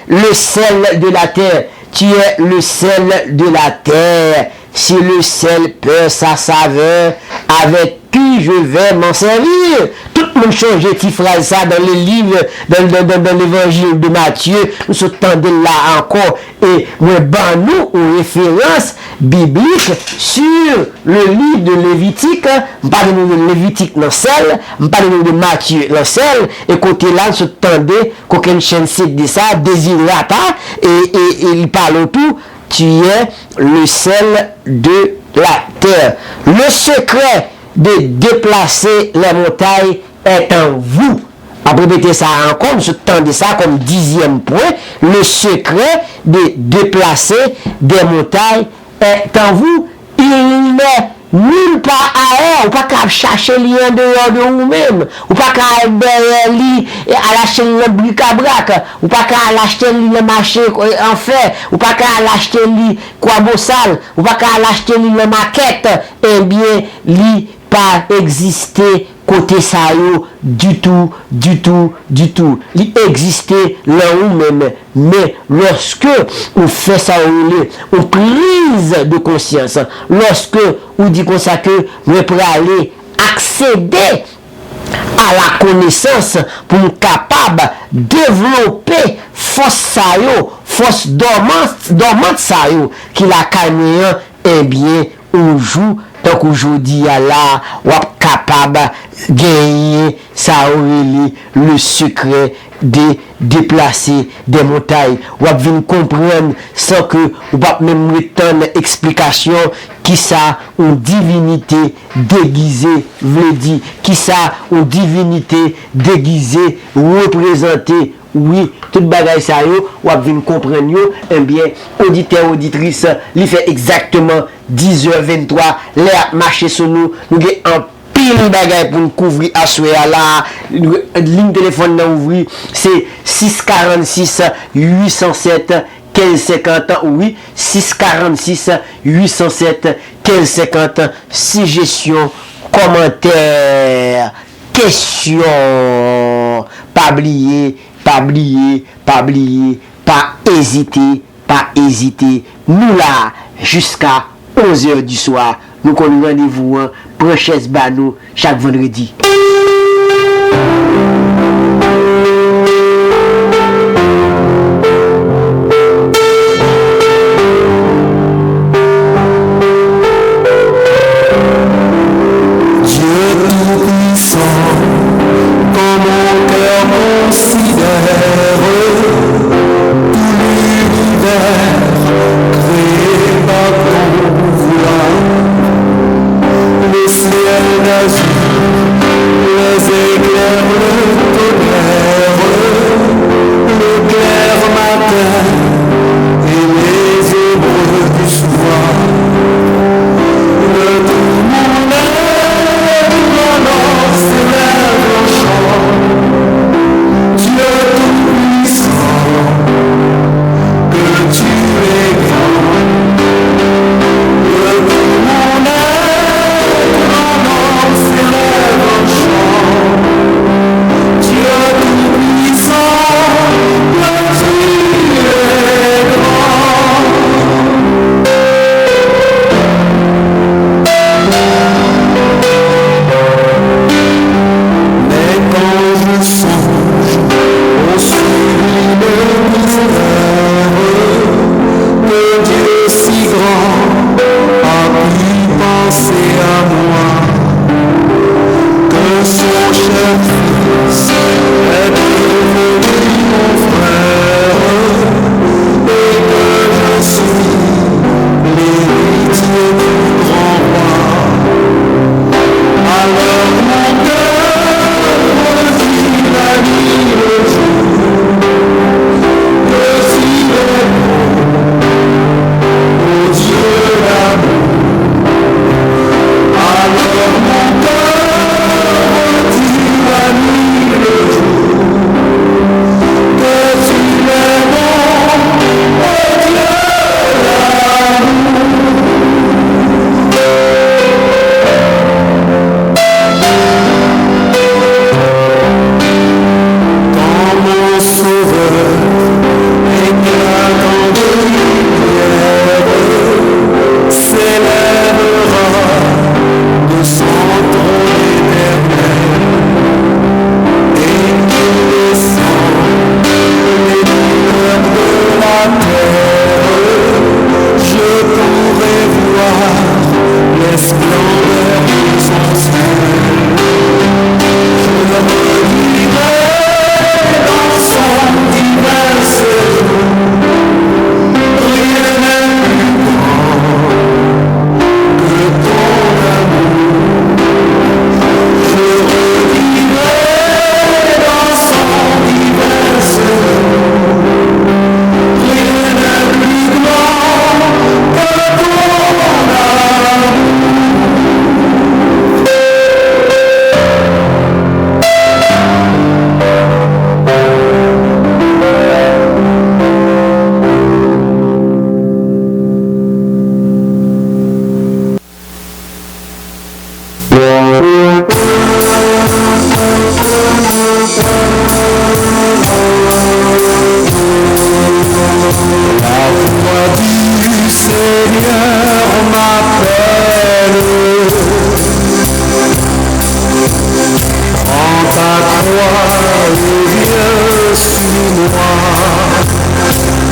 le sel de la terre. Tu es le sel de la terre. Si le sel perd sa saveur, avec qui je vais m'en servir? Tout le monde change cette phrase ça dans les livres, dans l'évangile de Matthieu, nous sommes là encore, et moi nous une référence biblique sur le livre de Lévitique, je parle de Lévitique dans le sel, je parle de Matthieu dans le sel, et côté là, nous sommes qu'aucune chaîne c'est de ça, désirata, et il parle tout. Tu es le sel de la terre. Le secret de déplacer les montagnes est en vous. Après répéter ça encore, nous tendez ça comme 10e point. Le secret de déplacer des montagnes est en vous. Il n'est nulle part ailleurs, ou pas qu'à chercher lien dehors de vous-même, ou pas qu'à à l'acheter le bric-à-brac, ou pas qu'à l'acheter le marché en fer, ou pas qu'à l'acheter le quoi bossal, ou pas qu'à l'acheter le maquette, eh bien, li pas exister côté ça du tout. Il existait là où même, mais lorsque on fait ça on prise de conscience, lorsque on dit comme ça que nous pouvons aller accéder à la connaissance pour être capable de développer force dormante qui la caméra eh bien, on joue, tant qu'aujourd'hui, à là, on est capable de gagner, ça aurait le secret de déplacer des montagnes. On va comprendre sans que on va même retenir explication qui ça une divinité déguisée veut dire, qui ça une divinité déguisée représentée. Oui, toute bagaille ça yo, ou ap vin comprendre yo, eh bien, auditeur, auditrice, li fait exactement 10h23, les ap marché sur nous, nous avons un pile bagaille pour nous couvrir à ce là, ligne téléphone nan ouvri, c'est 646 807 1550, oui, 646 807 1550, suggestion, commentaire, question, pas oublier, pas hésiter. Nous là, jusqu'à 11h du soir, nous avons rendez-vous, prochaine banou, chaque vendredi.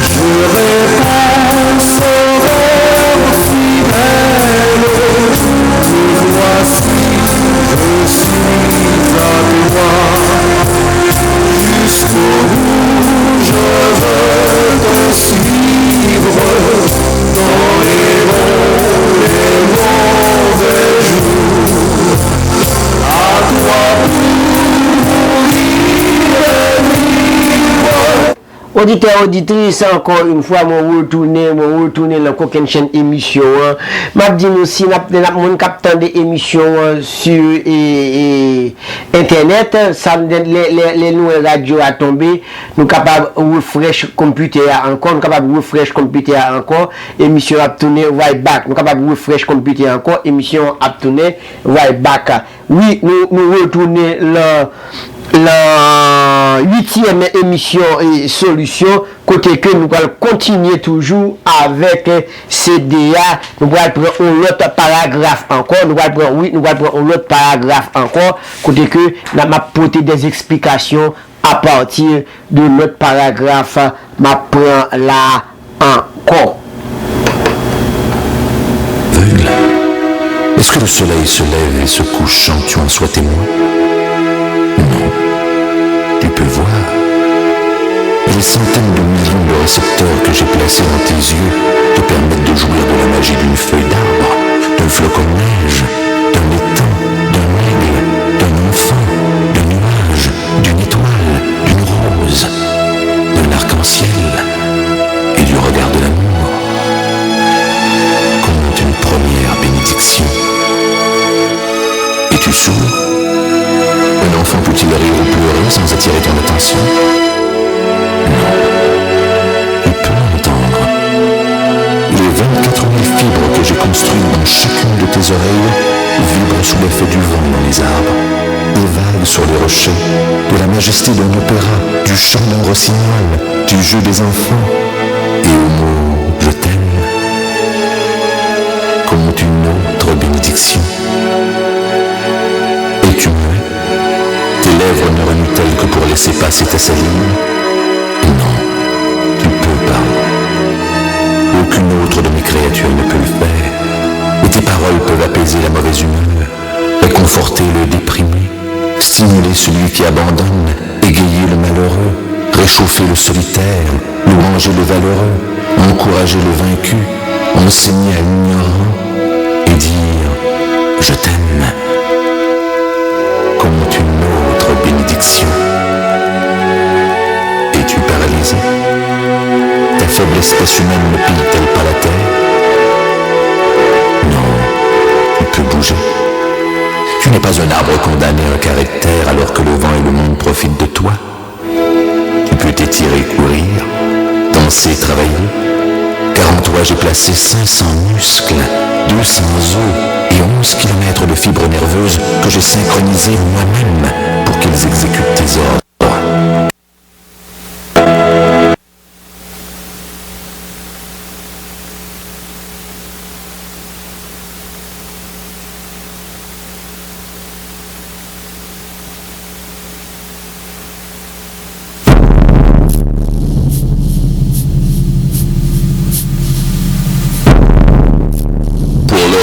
Je réponds au rêve fidèle.
Auditeurs, auditrices, encore une fois, mon retourner dans aucune chaîne émission. M'a dit nous si mon captant des émissions sur internet, ça les nouvelles radios à tomber, nous capables refresh computer encore, nous capables refresh computer encore, émission à tourner right back, nous capables refresh computer encore, émission à tourner right back. Oui, nous retourner la 8e émission et solution, côté que nous allons continuer toujours avec CDA, nous allons prendre un autre paragraphe encore, nous allons prendre un autre paragraphe encore, côté que nous allons apporter des explications à partir de notre paragraphe, ma prend là encore.
Aveugle, est-ce que le soleil se lève et se couche sans que tu en sois témoin? Non. Tu peux voir. Et les centaines de millions de récepteurs que j'ai placés dans tes yeux te permettent de jouir de la magie d'une feuille d'arbre, d'un flocon de neige, d'un étang, d'un aigle, d'un enfant, d'un nuage, d'une étoile, d'une rose, d'un arc-en-ciel et du regard de l'amour. Compte une première bénédiction. Et tu s'ouvres. Un enfant peut-il rire ou pleurer sans attirer ton attention? Non. Il peut entendre. Les 24 000 fibres que j'ai construites dans chacune de tes oreilles vibrent sous l'effet du vent dans les arbres, évalent sur les rochers de la majesté d'un opéra, du chant d'un rossignol, du jeu des enfants, et au mot « je t'aime » compte une autre bénédiction. Et tu me tes lèvres ne remuent-elles que pour laisser passer ta salive? Non, tu peux pas. Aucune autre de mes créatures ne peut le faire. Et tes paroles peuvent apaiser la mauvaise humeur, réconforter le déprimé, stimuler celui qui abandonne, égayer le malheureux, réchauffer le solitaire, louanger le valeureux, encourager le vaincu, enseigner à l'ignorant et dire « je t'aime ». Comme une autre bénédiction. Es-tu paralysé? Ta faible espèce humaine ne pille-t-elle pas la terre? Non, tu peux bouger. Tu n'es pas un arbre condamné à un carré de terre alors que le vent et le monde profitent de toi. Tu peux t'étirer, courir, danser, travailler, car en toi j'ai placé 500 muscles, 200 os et 11 kilomètres de fibres nerveuses que j'ai synchronisées moi-même pour qu'ils exécutent tes ordres.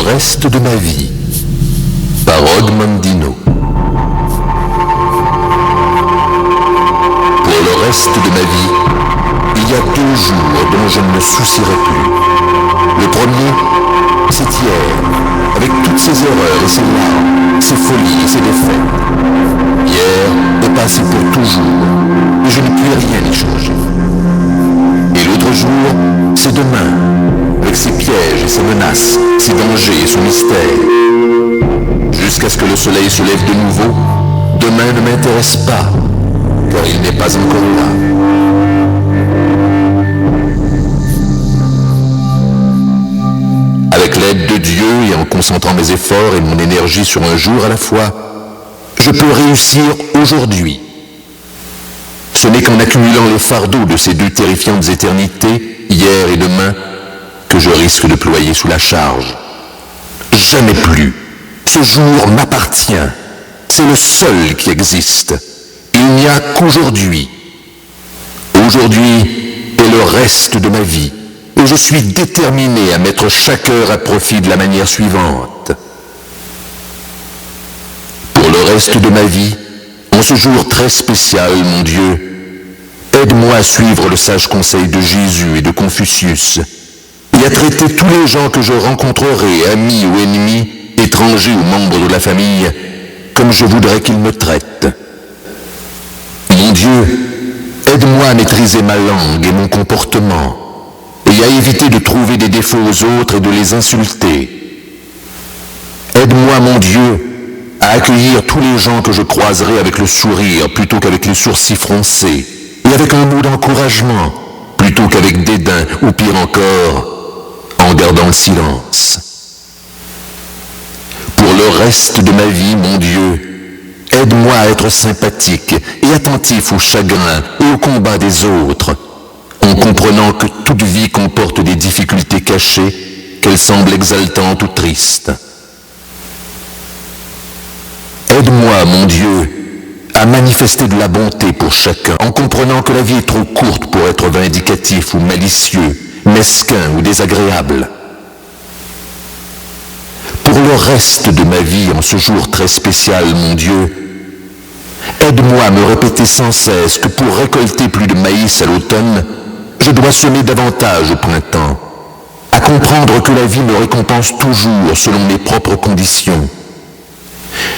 Reste de ma vie, par Og Mandino. Pour le reste de ma vie, il y a 2 jours dont je ne me soucierai plus. Le premier, c'est hier, avec toutes ses erreurs et ses larmes, ses folies et ses défaites. Hier est passé pour toujours, et je ne puis rien y changer. Et l'autre jour, c'est demain, avec ses pièges et ses menaces, ses dangers et son mystère. Jusqu'à ce que le soleil se lève de nouveau, demain ne m'intéresse pas, car il n'est pas encore là. Avec l'aide de Dieu et en concentrant mes efforts et mon énergie sur un jour à la fois, je peux réussir aujourd'hui. Ce n'est qu'en accumulant le fardeau de ces 2 terrifiantes éternités, hier et demain, que je risque de ployer sous la charge. Jamais plus. Ce jour m'appartient. C'est le seul qui existe. Il n'y a qu'aujourd'hui. Aujourd'hui est le reste de ma vie. Et je suis déterminé à mettre chaque heure à profit de la manière suivante. Pour le reste de ma vie, en ce jour très spécial, mon Dieu, aide-moi à suivre le sage conseil de Jésus et de Confucius, et à traiter tous les gens que je rencontrerai, amis ou ennemis, étrangers ou membres de la famille, comme je voudrais qu'ils me traitent. Mon Dieu, Aide-moi à maîtriser ma langue et mon comportement, et à éviter de trouver des défauts aux autres et de les insulter. Aide-moi, mon Dieu, à accueillir tous les gens que je croiserai avec le sourire plutôt qu'avec les sourcils froncés, et avec un mot d'encouragement plutôt qu'avec dédain, ou pire encore, en gardant le silence. Pour le reste de ma vie, mon Dieu, aide-moi à être sympathique et attentif aux chagrins et aux combats des autres, en comprenant que toute vie comporte des difficultés cachées, qu'elles semblent exaltantes ou tristes. Aide-moi, mon Dieu, à manifester de la bonté pour chacun, en comprenant que la vie est trop courte pour être vindicatif ou malicieux, mesquin ou désagréable. Pour le reste de ma vie, en ce jour très spécial, mon Dieu, aide-moi à me répéter sans cesse que pour récolter plus de maïs à l'automne, je dois semer davantage au printemps, à comprendre que la vie me récompense toujours selon mes propres conditions,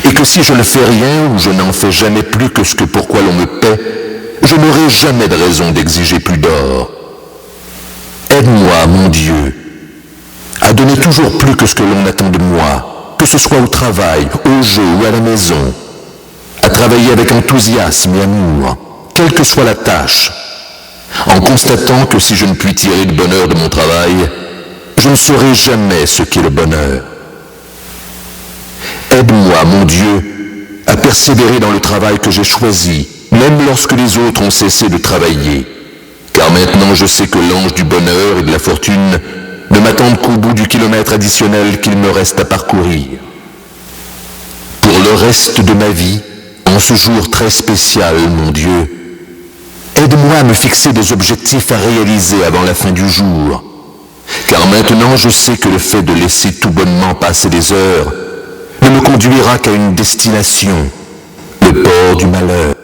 et que si je ne fais rien ou je n'en fais jamais plus que ce que pour quoi l'on me paie, je n'aurai jamais de raison d'exiger plus d'or. Aide-moi, mon Dieu, à donner toujours plus que ce que l'on attend de moi, que ce soit au travail, au jeu ou à la maison, à travailler avec enthousiasme et amour, quelle que soit la tâche, en constatant que si je ne puis tirer le bonheur de mon travail, je ne saurai jamais ce qu'est le bonheur. Aide-moi, mon Dieu, à persévérer dans le travail que j'ai choisi, même lorsque les autres ont cessé de travailler, car maintenant je sais que l'ange du bonheur et de la fortune ne m'attendent qu'au bout du kilomètre additionnel qu'il me reste à parcourir. Pour le reste de ma vie, en ce jour très spécial, mon Dieu, aide-moi à me fixer des objectifs à réaliser avant la fin du jour, car maintenant je sais que le fait de laisser tout bonnement passer des heures ne me conduira qu'à une destination, le port du malheur.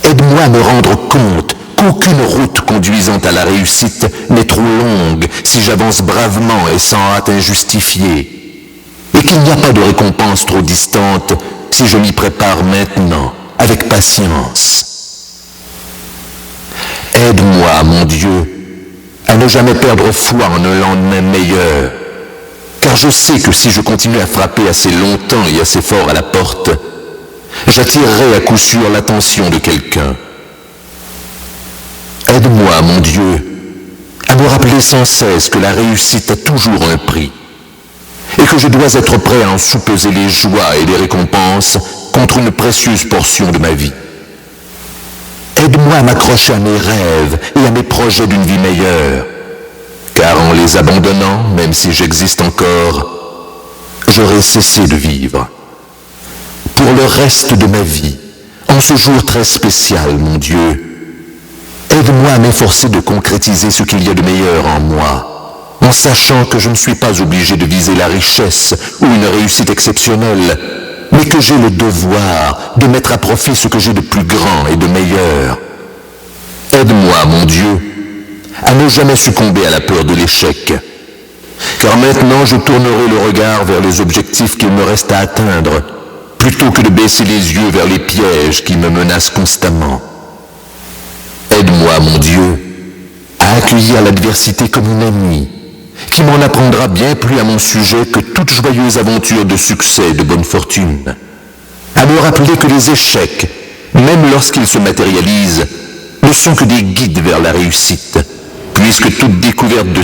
Aide-moi à me rendre compte qu'aucune route conduisant à la réussite n'est trop longue si j'avance bravement et sans hâte injustifiée, et qu'il n'y a pas de récompense trop distante si je m'y prépare maintenant, avec patience. Aide-moi, mon Dieu, à ne jamais perdre foi en un lendemain meilleur, car je sais que si je continue à frapper assez longtemps et assez fort à la porte, j'attirerai à coup sûr l'attention de quelqu'un. Aide-moi, mon Dieu, à me rappeler sans cesse que la réussite a toujours un prix, et que je dois être prêt à en soupeser les joies et les récompenses contre une précieuse portion de ma vie. Aide-moi à m'accrocher à mes rêves et à mes projets d'une vie meilleure, car en les abandonnant, même si j'existe encore, j'aurai cessé de vivre. Pour le reste de ma vie, en ce jour très spécial, mon Dieu, aide-moi à m'efforcer de concrétiser ce qu'il y a de meilleur en moi, en sachant que je ne suis pas obligé de viser la richesse ou une réussite exceptionnelle, mais que j'ai le devoir de mettre à profit ce que j'ai de plus grand et de meilleur. Aide-moi, mon Dieu, à ne jamais succomber à la peur de l'échec, car maintenant je tournerai le regard vers les objectifs qu'il me reste à atteindre, plutôt que de baisser les yeux vers les pièges qui me menacent constamment. Aide-moi, mon Dieu, à accueillir l'adversité comme une amie, qui m'en apprendra bien plus à mon sujet que toute joyeuse aventure de succès et de bonne fortune, à me rappeler que les échecs, même lorsqu'ils se matérialisent, ne sont que des guides vers la réussite, puisque toute découverte de...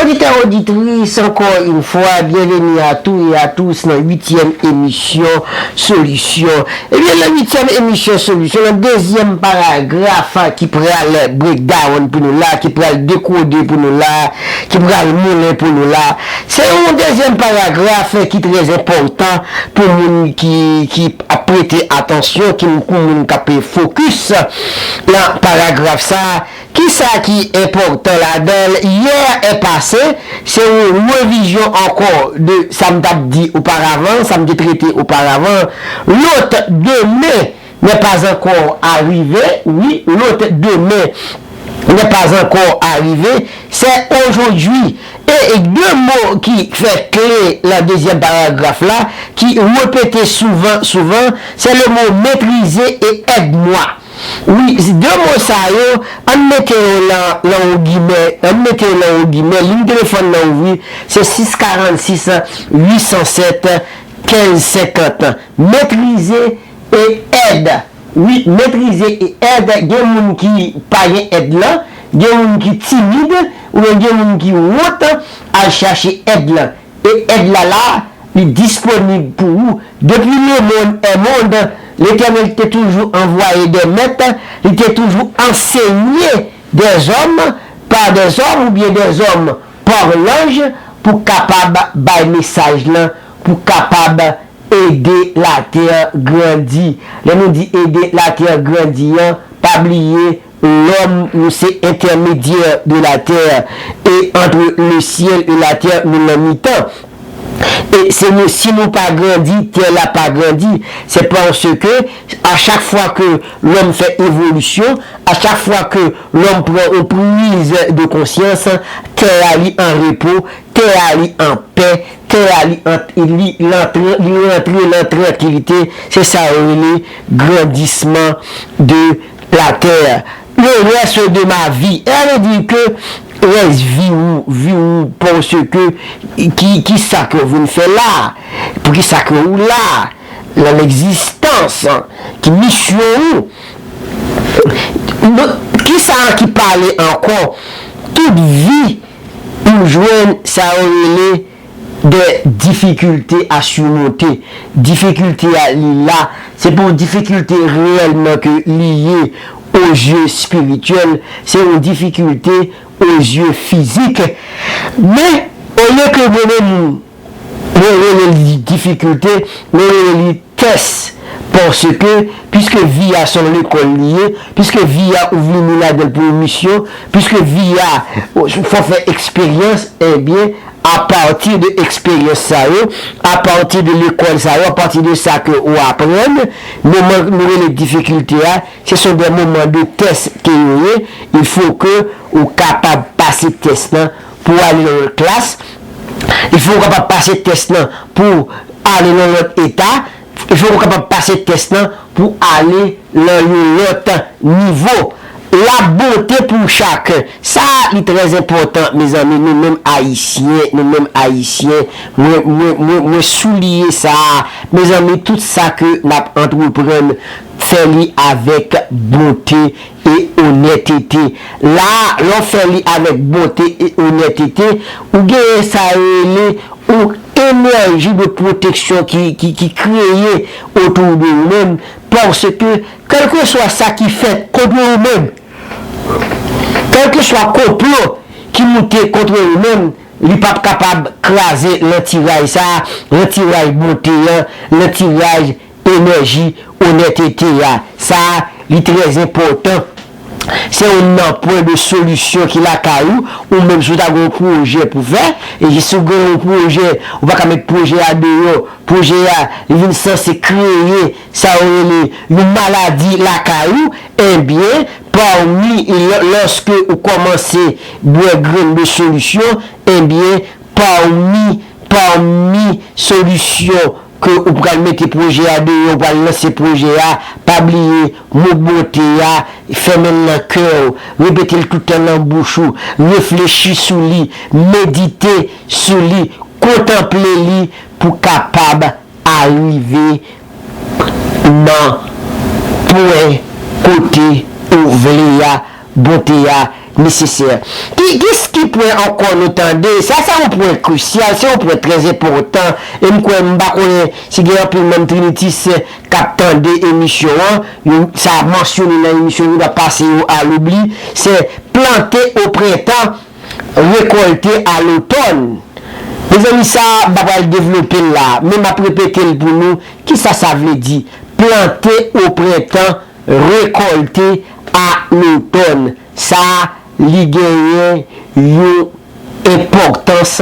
Auditeurs, auditrices, encore une fois, bienvenue à tous et à tous dans la 8e émission Solution. Eh bien, la 8e émission Solution, le deuxième paragraphe qui prend le breakdown pour nous là, qui prend le décoder pour nous là, qui prend le moulin pour nous là. C'est un deuxième paragraphe qui est très important pour nous qui a prêté attention, qui nous fait focus dans le paragraphe ça. Qui ça qui est important là-dedans? Hier est passé, c'est une révision encore de ça me dit auparavant, ça me dit traité auparavant. L'autre demain n'est pas encore arrivé, oui, l'autre demain n'est pas encore arrivé, c'est aujourd'hui. Et deux mots qui fait clé la deuxième paragraphe là, qui répété souvent, c'est le mot maîtriser et aide-moi. Oui, deux mots ça yo, on mettait là au guillemets, ligne téléphone là oui, c'est 646 807 1550. Maîtriser et aide. Oui, maîtriser et aide, il y a des gens qui pas aide là, il y a des gens qui timide ou il y a des gens qui honte à chercher aide là. Et aide là, il est disponible pour vous. Depuis le monde, l'Éternel était toujours envoyé des maîtres, il était toujours enseigné des hommes, par des hommes ou bien des hommes par l'ange, pour capable de message là, pour capable aider la terre grandir. Là nous dit aider la terre grandir, pas oublier l'homme, nous c'est intermédiaire de la terre, et entre le ciel et la terre, nous l'avons mis temps. Et si nous pas grandi, terre n'a pas grandi. C'est parce que à chaque fois que l'homme fait évolution, à chaque fois que l'homme prend une prise de conscience, terre allie en repos, terre allie en paix, terre allie en tranquillité. C'est ça le grandissement de la terre. Le reste de ma vie, elle dit que reste vie ou parce que qui ça que vous faites là, pour qui ça que vous là, dans l'existence, qui mission qui ça qui parle encore, toute vie pour joindre ça aurait des difficultés à surmonter, difficultés à là, c'est pour difficultés réellement que liées aux yeux spirituels, c'est une difficulté aux yeux physiques. Mais au lieu que vous les difficultés, les tests, parce que puisque vie a son école liée, puisque vie a ouvert la pour une mission, puisque vie a faut faire expérience, eh bien à partir de l'expérience, à partir de l'école, à partir de ça que vous apprenez, les difficultés, ce sont des moments de test il faut que vous soyez capable de passer le test pour aller dans la classe, il faut capable de passer le test pour aller dans l'autre état, il faut capable de passer le test pour aller dans l'autre niveau. La beauté pour chacun, ça est très important, mes amis, nous-mêmes haïtiens, nous souligner ça, mes amis, tout ça que nous entreprenons, fait avec beauté et honnêteté. Là, l'on fait avec beauté et honnêteté, ou gagne ça, ou énergie de protection qui crée autour de nous-mêmes, parce que, quel que soit ça qui fait contre nous-mêmes, quel que soit le complot qui monte contre nous-mêmes, il n'est pas capable de craser l'antirage, ça, l'antirage beauté, l'antirage énergie, honnêteté, ça, il est très important. C'est un point de solution qui l'a caillou, ou même si vous avez un projet pour faire, et si vous avez un projet, vous ne pouvez pas mettre projet à deux, projet à, il est censé créer, ça aurait une maladie la caillou, eh bien, parmi, lorsque vous commencez à boire grain de solution, eh bien, parmi solution, que vous pouvez mettre projet à deux, vous pouvez lancer projet à, pas oublier, mon beauté à, fermer le cœur, répéter tout le temps dans la bouche, réfléchir sur lui, méditer sur lui, contempler lui pour capable arriver dans point côté ouvrir beauté nécessaire. Qu'est-ce qui pourrait encore nous tendre? Ça c'est un point crucial, c'est un point très important. Et je ne sais pas si même Trinitis captant des émissions, ça a mentionné dans l'émission, il va passer à l'oubli, c'est planter au printemps, récolter à l'automne. Les amis, ça va le développer là, même à répéter pour nous, qui ça veut dire? Planter au printemps, récolter à l'automne. Ça li gagne une importance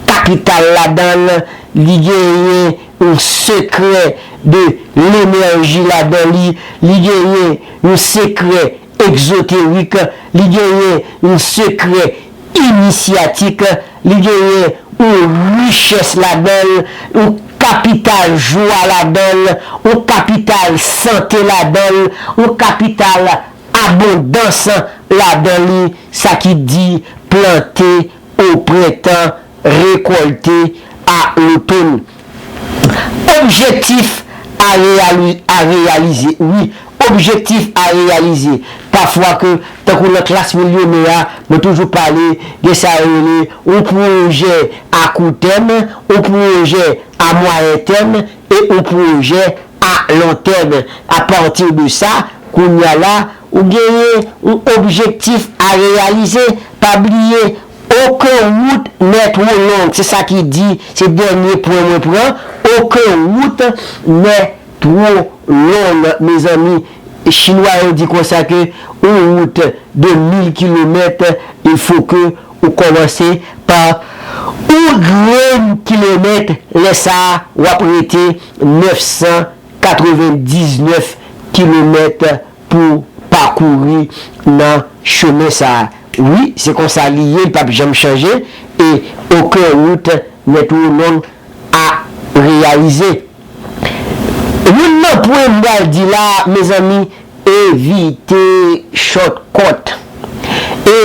capitale là-dedans, li gagne un secret de l'énergie là-dedans, li gagne un secret exotérique, li gagne un secret initiatique, li gagne une richesse là-dedans, une capital joie la donne, au capital santé la donne, au capital abondance la donne, ça qui dit planter au printemps, récolter à l'automne. Objectif à réaliser, oui, objectif à réaliser. Parfois que, tant que la classe millionnaire, mais toujours parler de ça, un projet à court terme, un projet à moyen terme et un projet à long terme. À partir de ça, qu'on y a là, ou gagner un objectif à réaliser, pas oublier aucun route n'est trop longue. C'est ça qui dit, c'est dernier point, aucun route n'est trop longue, mes amis. Les Chinois ont dit comme ça que une route de 1000 km, il faut que vous commencez par un grand kilomètre, laissez ça, ou apprêter 999 km pour parcourir dans chemin ça. Oui, c'est comme ça lié, le pape jamais changé et aucune route n'est trop longue à réaliser. Le point dit là, mes amis, éviter shortcut,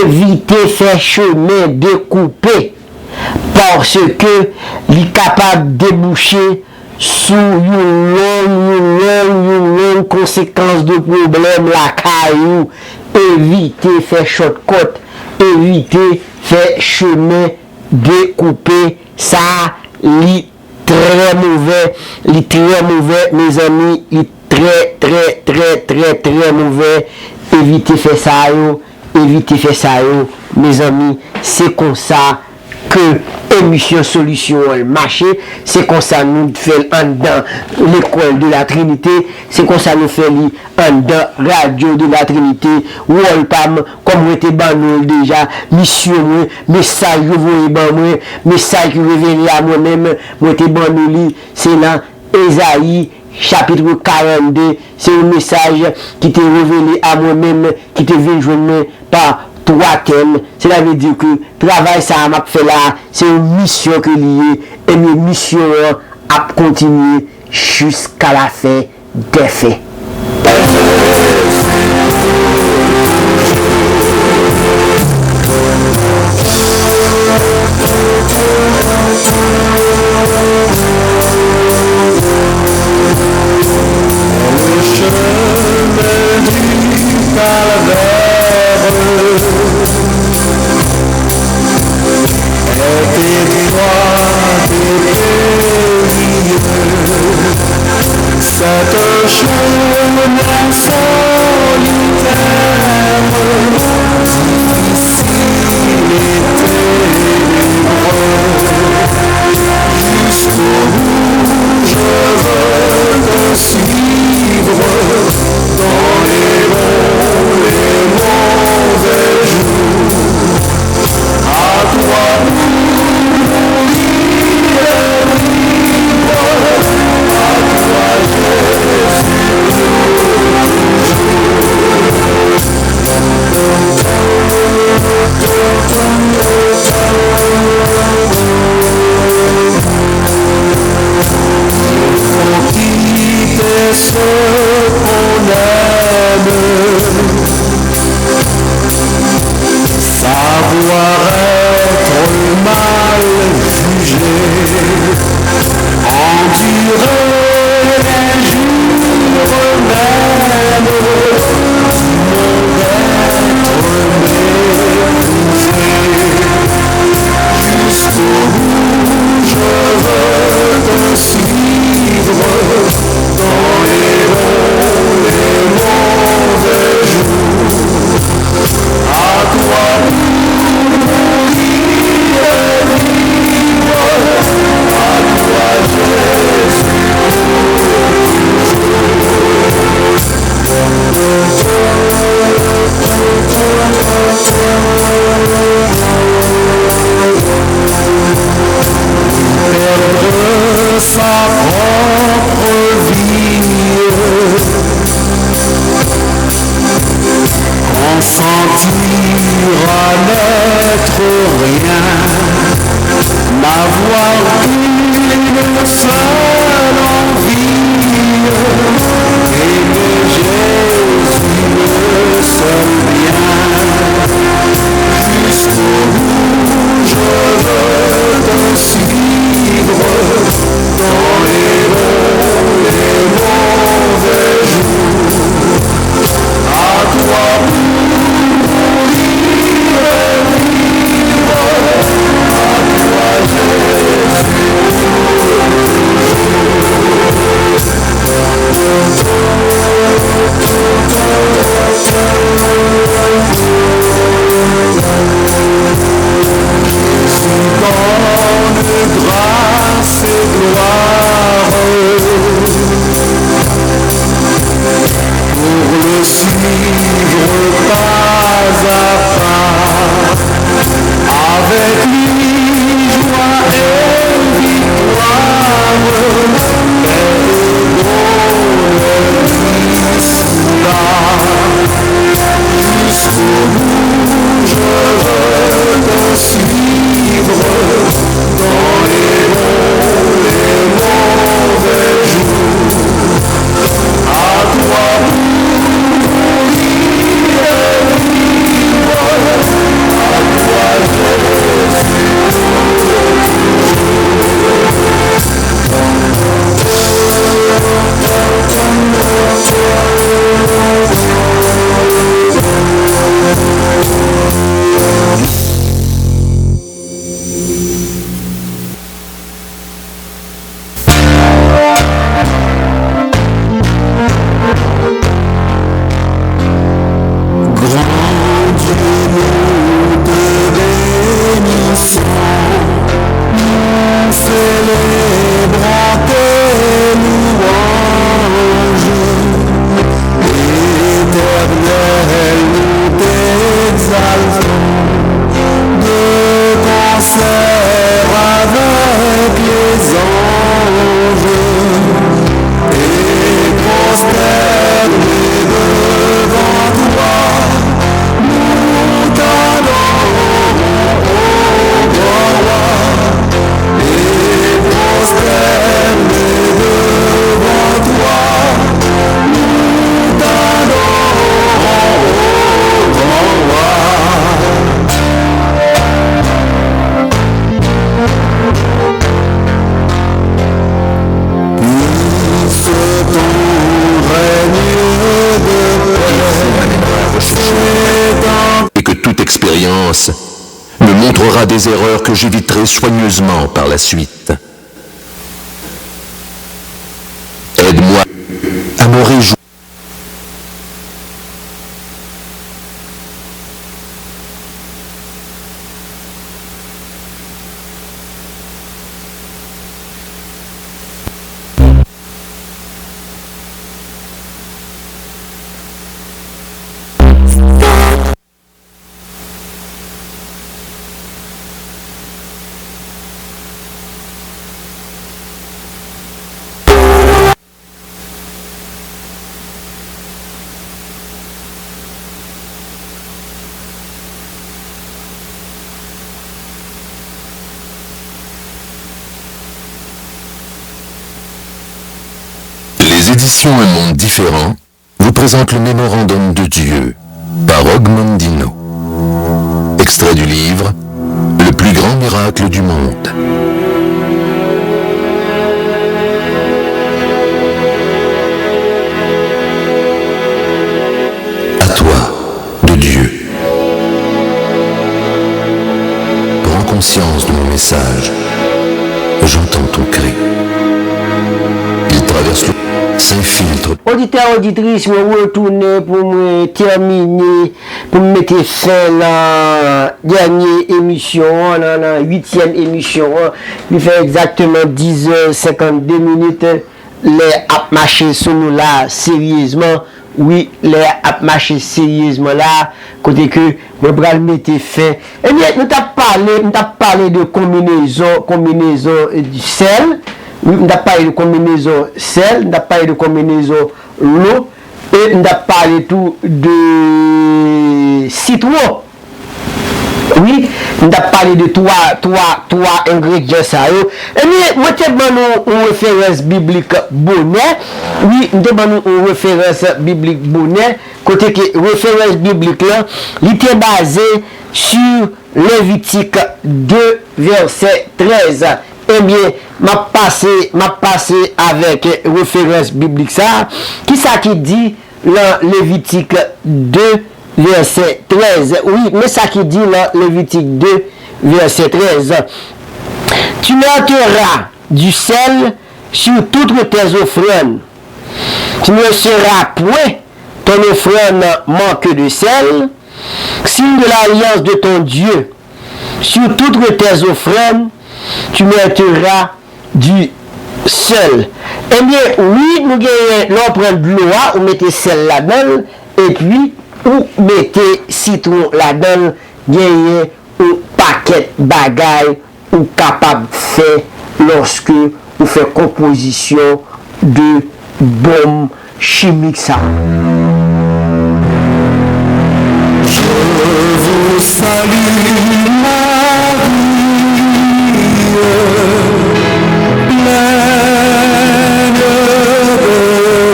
éviter faire chemin découpé, parce que il est capable de déboucher sur une longue conséquence de problème la caillou. Éviter faire shortcut, éviter faire chemin découpé, ça lit très mauvais, mes amis, il très mauvais. Évitez faire ça, mes amis. C'est comme ça que émission solution marché, c'est comme ça nous fait en dedans l'école de la Trinité, c'est comme ça nous fait en dedans radio de la Trinité, Wolpam, comme vous êtes déjà, mission, message que vous voyez, message que vous révélez à moi-même, vous êtes c'est là, Ésaïe, chapitre 42, c'est un message qui t'est révélé à moi-même, qui te vient joindre par 3 thèmes. Cela veut dire que travail ça m'a fait là, c'est une mission que liée et une mission à continuer jusqu'à la fin des faits.
montrera des erreurs que j'éviterai soigneusement par la suite. Aide-moi à me réjouir. Les éditions Un Monde Différent vous présentent le Mémorandum de Dieu par Ogmandino. Extrait du livre Le plus grand miracle du monde. À toi, de Dieu. Prends conscience de mon message. J'entends ton cri. Il traverse le s'infiltre.
Auditeur, auditrice, je retourne pour me terminer, pour me mettre fin à la dernière émission, la 8e émission. Il fait exactement 10h52. Les ap marché sur nous là, sérieusement. Oui, les ap marché sérieusement là, côté que je vais mettre fin. Eh bien, nous t'avons parlé de combinaison du sel. On a parlé de combinaison sel, on a parlé de combinaison l'eau, et on a parlé tout de citron. Oui, on a parlé de trois ingrédients ça. Et bien, moi, je demande une référence biblique bonnet. Oui, je demande une référence biblique bonnet. Côté que référence biblique là, il était basé sur Lévitique 2, verset 13. Eh bien, m'a passé avec référence biblique ça. Qui ça qui dit dans Lévitique 2, verset 13? Oui, mais ça qui dit dans Lévitique 2, verset 13. Tu mettras du sel sur toutes tes offrandes. Tu ne seras point ton offrande manque de sel, signe de l'alliance de ton Dieu. Sur toutes tes offrandes, tu mettras du sel. Eh bien, oui, nous gagnons l'empreinte de l'eau, ou mettez sel là-dedans, et puis, ou mettez citron là-dedans, gagnez un paquet de bagailles, ou capable de faire lorsque vous faites composition de bombes chimiques. Ça.
Je vous salue, pleine de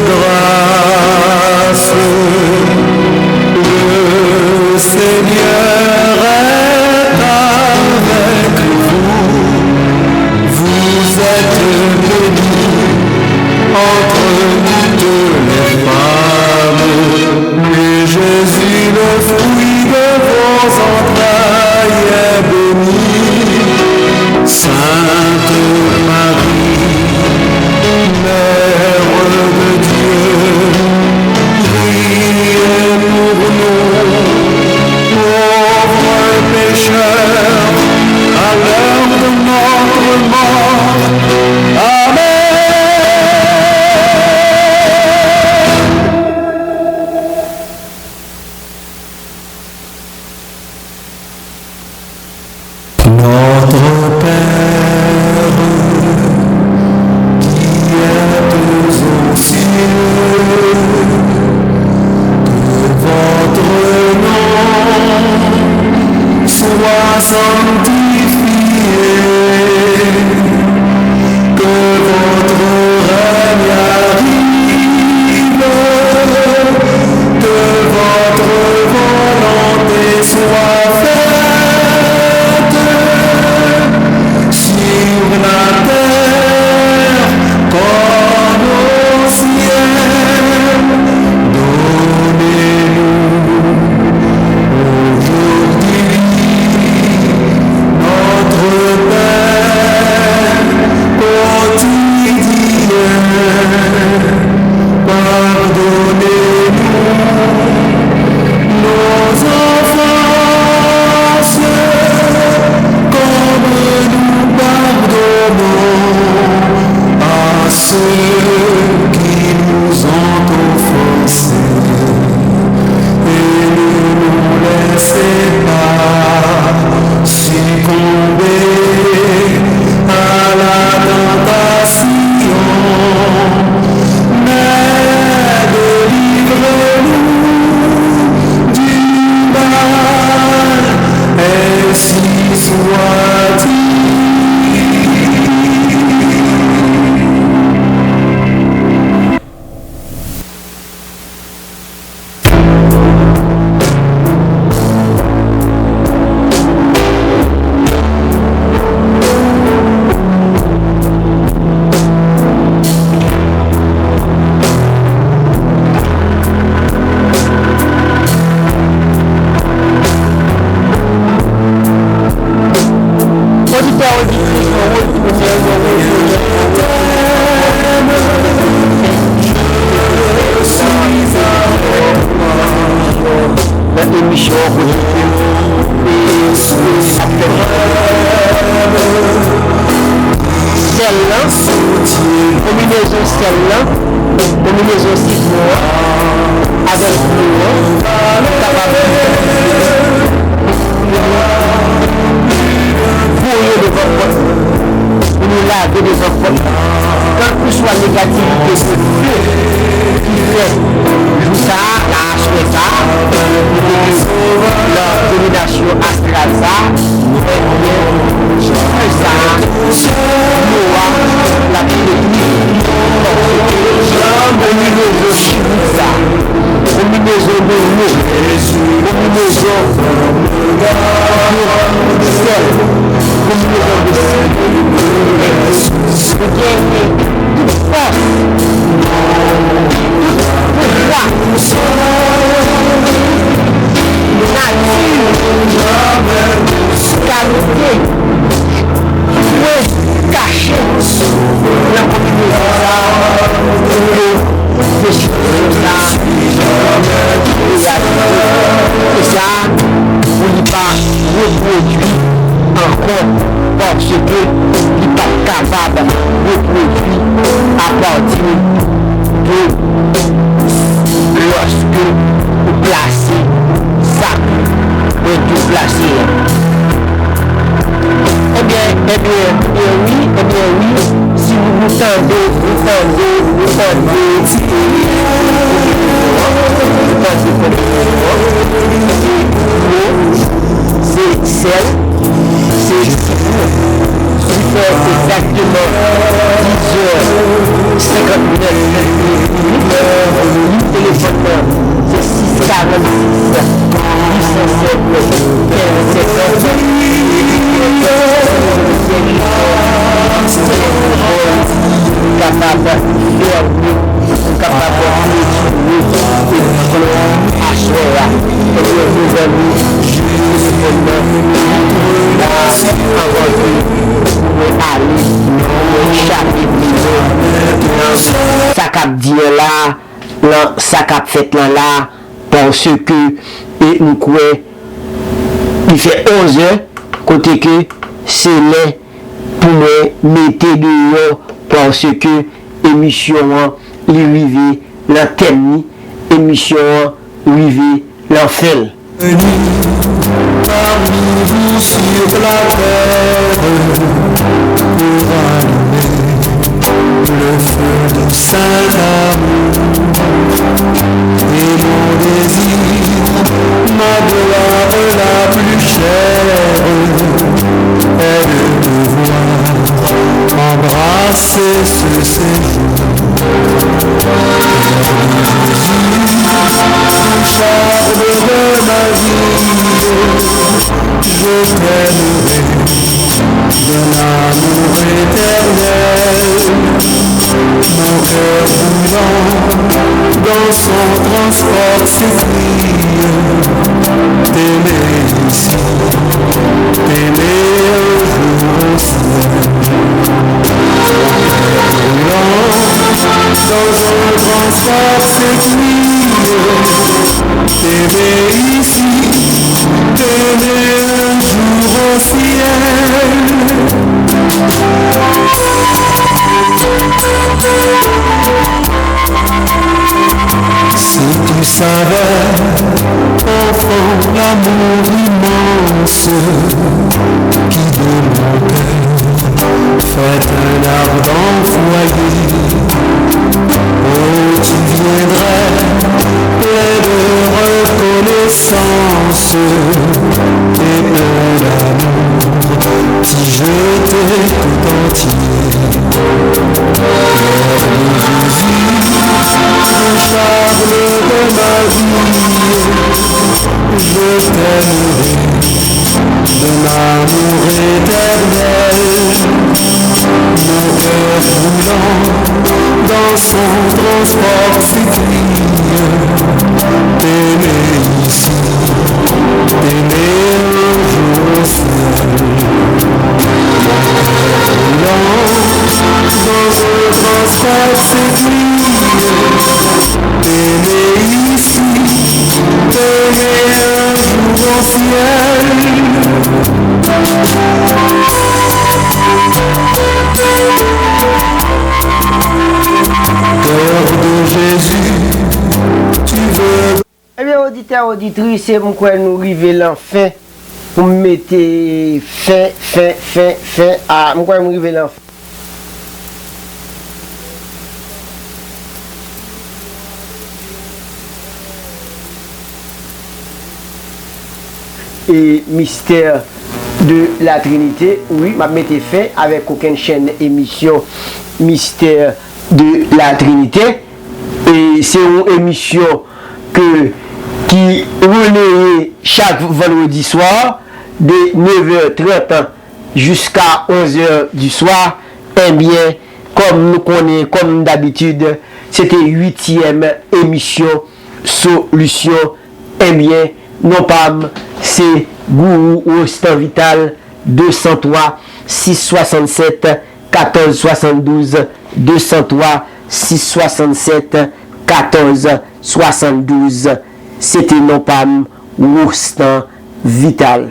grâce, le Seigneur est avec vous. Vous êtes bénie entre toutes les femmes, et Jésus, le fruit de vos entrailles,
Ça qu'a fait là parce que nous croyons il fait 11 heures côté que c'est là pour me mettre dehors parce que émission arrivée la thème émission arrivée l'enfer
parmi vous sur la terre pour allumer le feu de Saint-Amour. Et mon désir, ma gloire la plus chère, est de devoir embrasser ce séjour. Charme de ma vie, je t'aimerai d'un amour éternel. Mon cœur brûlant dans son transport s'écrie t'aimer ici, t'aimer un jour au ciel. Mon cœur brûlant dans un transport sécuire, t'aimer ici, t'aimer un jour au ciel. Si tu savais, enfant, l'amour immense qui de mon cœur fait un ardent foyer, oh tu viendrais plein de reconnaissance et plein d'amour si je t'ai tout entier. Charme de ma vie, je t'aimerai d'un amour éternel, mon cœur brûlant dans son transport s'écrie, t'aimer ici, t'aimer un jour au ciel, mon cœur brûlant dans un transport s'écrie, t'aimer ici, t'aimer un jour au ciel. Cœur de Jésus, tu veux...
Eh bien, auditeurs, auditrices, c'est pourquoi nous arrivons l'enfin pour mettre fin à... Pourquoi nous arrivons l'enfin. Et mystère de la Trinité, oui, m'a mis fin avec aucune chaîne émission mystère de la Trinité, et c'est une émission qui relaye chaque vendredi soir de 9h30 jusqu'à 11h du soir. Eh bien, comme nous connaissons, comme d'habitude, c'était 8e émission Solution. Eh bien, non pas, c'est Gourou Rostand Vital 203 667 1472 203 667 1472. C'était non pas Rostand Vital.